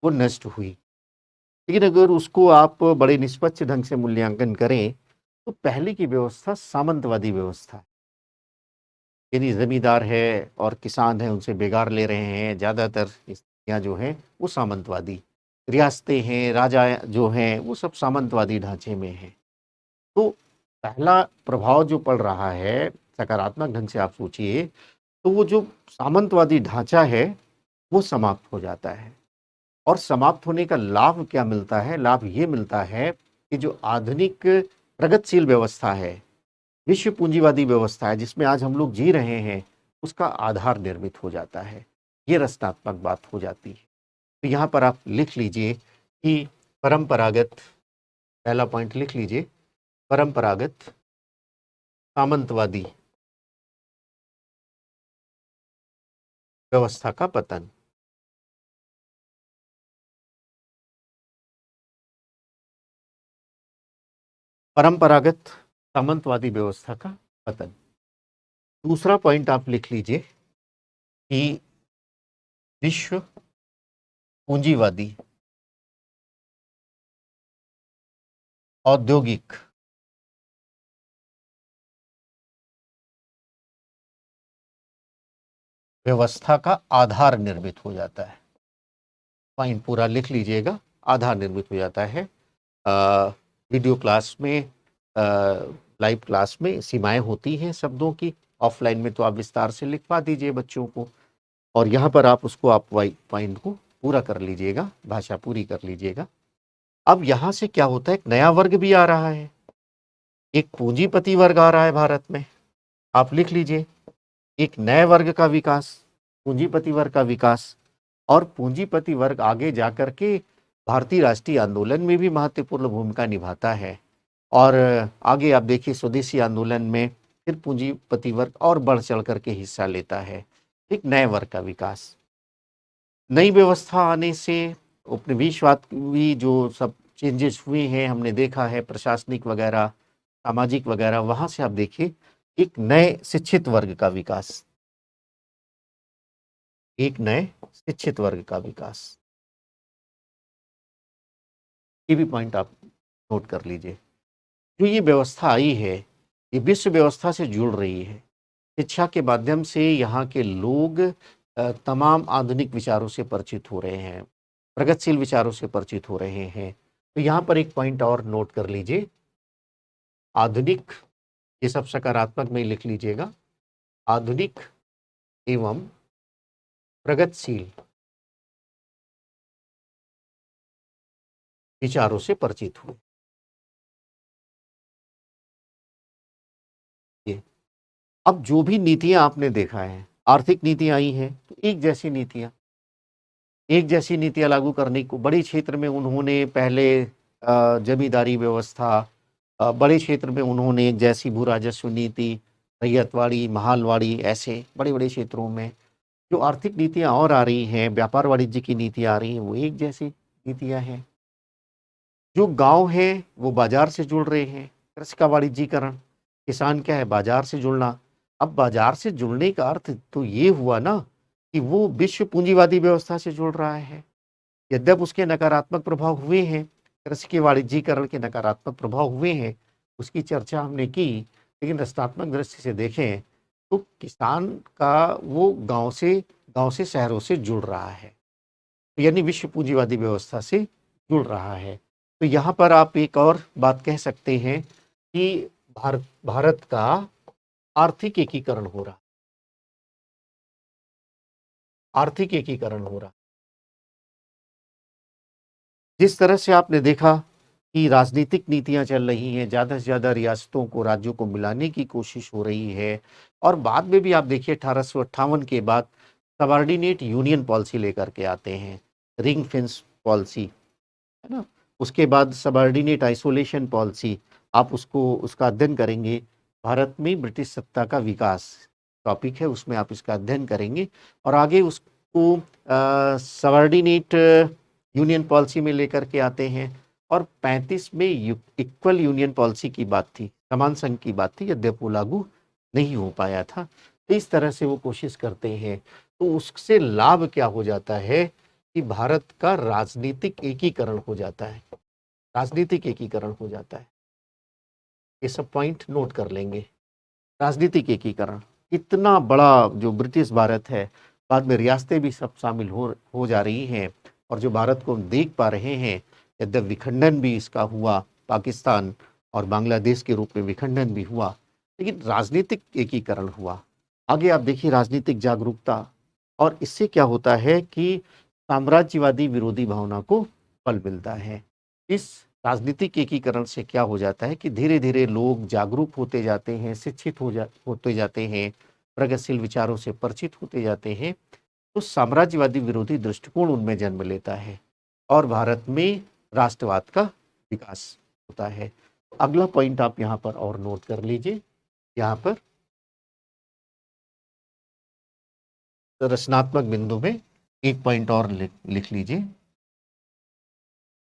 वो नष्ट हुई, लेकिन अगर उसको आप बड़े निष्पक्ष ढंग से मूल्यांकन करें तो पहले की व्यवस्था सामंतवादी व्यवस्था है। यानी जमींदार है और किसान है उनसे बेगार ले रहे हैं, ज़्यादातर स्थितियाँ जो हैं वो सामंतवादी, रियासतें हैं, राजा जो हैं वो सब सामंतवादी ढांचे में हैं। तो पहला प्रभाव जो पड़ रहा है, सकारात्मक ढंग से आप सोचिए, तो वो जो सामंतवादी ढांचा है वो समाप्त हो जाता है। और समाप्त होने का लाभ क्या मिलता है? लाभ ये मिलता है कि जो आधुनिक प्रगतिशील व्यवस्था है, विश्व पूंजीवादी व्यवस्था है जिसमें आज हम लोग जी रहे हैं, उसका आधार निर्मित हो जाता है। ये रचनात्मक बात हो जाती है। तो यहाँ पर आप लिख लीजिए कि परंपरागत, पहला पॉइंट लिख लीजिए, परंपरागत सामंतवादी व्यवस्था का पतन। परंपरागत सामंतवादी व्यवस्था का पतन। दूसरा पॉइंट आप लिख लीजिए कि विश्व पूंजीवादी औद्योगिक व्यवस्था का आधार निर्मित हो जाता है। पॉइंट पूरा लिख लीजिएगा, आधार निर्मित हो जाता है। वीडियो क्लास में, लाइव क्लास में सीमाएं होती हैं शब्दों की, ऑफलाइन में तो आप विस्तार से लिखवा दीजिए बच्चों को, और यहाँ पर आप उसको आप पॉइंट को पूरा कर लीजिएगा, भाषा पूरी कर लीजिएगा। अब यहाँ से क्या होता है, एक नया वर्ग भी आ रहा है, एक पूंजीपति वर्ग आ रहा है भारत में। आप लिख लीजिए, एक नए वर्ग का विकास, पूंजीपति वर्ग का विकास, और पूंजीपति वर्ग आगे जाकर के भारतीय राष्ट्रीय आंदोलन में भी महत्वपूर्ण भूमिका निभाता है। और आगे आप देखिए स्वदेशी आंदोलन में फिर पूंजीपति वर्ग और बढ़ चढ़ करके हिस्सा लेता है। एक नए वर्ग का विकास, नई व्यवस्था आने से उपनिवेशवाद भी जो सब चेंजेस हुए हैं हमने देखा है, प्रशासनिक वगैरह, सामाजिक वगैरह, वहां से आप देखिए एक नए शिक्षित वर्ग का विकास, एक नए शिक्षित वर्ग का विकास। ये भी पॉइंट आप नोट कर लीजिए। जो ये व्यवस्था आई है, ये विश्व व्यवस्था से जुड़ रही है। शिक्षा के माध्यम से यहाँ के लोग तमाम आधुनिक विचारों से परिचित हो रहे हैं, प्रगतिशील विचारों से परिचित हो रहे हैं। तो यहाँ पर एक पॉइंट और नोट कर लीजिए, आधुनिक, ये सब सकारात्मक में लिख लीजिएगा, आधुनिक एवं प्रगतिशील विचारों से परिचित हुए। ये अब जो भी नीतियां आपने देखा है, आर्थिक नीतियां आई हैं तो एक जैसी नीतियां लागू करने को, बड़े क्षेत्र में उन्होंने पहले जमींदारी व्यवस्था, बड़े क्षेत्र में उन्होंने एक जैसी भू राजस्व नीति, रैयतवाड़ी, महालवाड़ी, ऐसे बड़े बड़े क्षेत्रों में जो आर्थिक नीतियां और आ रही हैं, व्यापार वाणिज्य की नीतियां आ रही हैं, वो एक जैसी नीतियां हैं। जो गांव है वो बाजार से जुड़ रहे हैं, कृषि का वाणिज्यीकरण, किसान क्या है, बाजार से जुड़ना। अब बाजार से जुड़ने का अर्थ तो ये हुआ ना कि वो विश्व पूंजीवादी व्यवस्था से जुड़ रहा है। यद्यप उसके नकारात्मक प्रभाव हुए हैं, कृषि के वाणिज्यीकरण के नकारात्मक प्रभाव हुए हैं, उसकी चर्चा हमने की, लेकिन रचनात्मक दृष्टि से देखें तो किसान का वो गांव से शहरों से जुड़ रहा है, यानी विश्व पूंजीवादी व्यवस्था से जुड़ रहा है। तो यहाँ पर आप एक और बात कह सकते हैं कि भारत का आर्थिक एकीकरण हो रहा, आर्थिक एकीकरण हो रहा। जिस तरह से आपने देखा कि राजनीतिक नीतियां चल रही हैं, ज़्यादा से ज़्यादा रियासतों को, राज्यों को मिलाने की कोशिश हो रही है, और बाद में भी आप देखिए 1858 के बाद सबऑर्डिनेट यूनियन पॉलिसी लेकर के आते हैं, रिंग फेंस पॉलिसी, है ना। उसके बाद सबऑर्डिनेट आइसोलेशन पॉलिसी, आप उसको, उसका अध्ययन करेंगे, भारत में ब्रिटिश सत्ता का विकास टॉपिक है, उसमें आप इसका अध्ययन करेंगे, और आगे उसको सबऑर्डिनेट यूनियन पॉलिसी में लेकर के आते हैं। और 35 में इक्वल यूनियन पॉलिसी की बात थी, समान संघ की बात थी, यद्यप वो लागू नहीं हो पाया था। तो इस तरह से वो कोशिश करते हैं। तो उससे लाभ क्या हो जाता है कि भारत का राजनीतिक एकीकरण हो जाता है, राजनीतिक एकीकरण हो जाता है। ये सब पॉइंट नोट कर लेंगे। राजनीतिक एकीकरण, इतना बड़ा जो ब्रिटिश भारत है, बाद में रियासतें भी सब शामिल हो जा रही हैं, और जो भारत को हम देख पा रहे हैं, यद्यप विखंडन भी इसका हुआ, पाकिस्तान और बांग्लादेश के रूप में विखंडन भी हुआ, लेकिन राजनीतिक एकीकरण हुआ। आगे आप देखिए राजनीतिक जागरूकता, और इससे क्या होता है कि साम्राज्यवादी विरोधी भावना को बल मिलता है। इस राजनीतिक एकीकरण से क्या हो जाता है कि धीरे धीरे लोग जागरूक होते जाते हैं, शिक्षित होते जाते हैं, प्रगतिशील विचारों से परिचित होते जाते हैं, तो साम्राज्यवादी विरोधी दृष्टिकोण उनमें जन्म लेता है और भारत में राष्ट्रवाद का विकास होता है। अगला पॉइंट आप यहाँ पर और नोट कर लीजिए। यहाँ पर रचनात्मक बिंदु में एक पॉइंट और लिख लीजिए,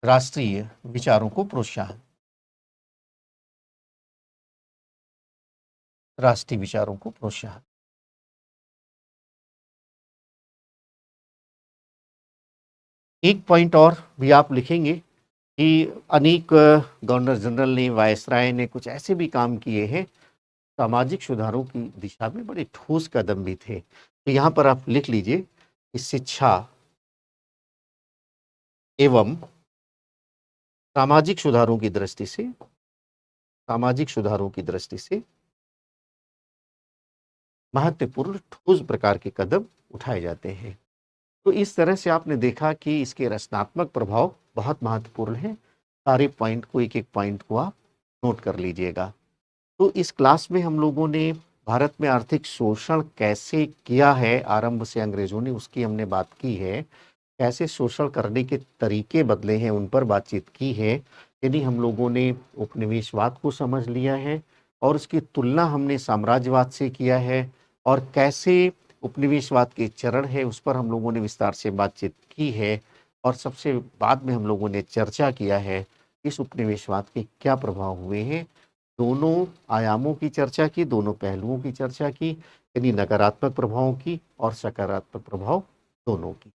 राष्ट्रीय विचारों को प्रोत्साहन, राष्ट्रीय विचारों को प्रोत्साहन। एक पॉइंट और भी आप लिखेंगे कि अनेक गवर्नर जनरल ने, वायसराय ने कुछ ऐसे भी काम किए हैं, सामाजिक सुधारों की दिशा में बड़े ठोस कदम भी थे। तो यहाँ पर आप लिख लीजिए कि शिक्षा एवं सामाजिक सुधारों की दृष्टि से, सामाजिक सुधारों की दृष्टि से महत्वपूर्ण ठोस प्रकार के कदम उठाए जाते हैं। तो इस तरह से आपने देखा कि इसके रचनात्मक प्रभाव बहुत महत्वपूर्ण है। सारे पॉइंट को, एक एक पॉइंट को आप नोट कर लीजिएगा। तो इस क्लास में हम लोगों ने भारत में आर्थिक शोषण कैसे किया है आरंभ से अंग्रेजों ने, उसकी हमने बात की है। कैसे शोषण करने के तरीके बदले हैं, उन पर बातचीत की है। यानी हम लोगों ने उपनिवेशवाद को समझ लिया है और उसकी तुलना हमने साम्राज्यवाद से किया है, और कैसे उपनिवेशवाद के चरण है उस पर हम लोगों ने विस्तार से बातचीत की है। और सबसे बाद में हम लोगों ने चर्चा किया है इस उपनिवेशवाद के क्या प्रभाव हुए हैं। दोनों आयामों की चर्चा की, दोनों पहलुओं की चर्चा की, यानी नकारात्मक प्रभावों की और सकारात्मक प्रभाव दोनों की।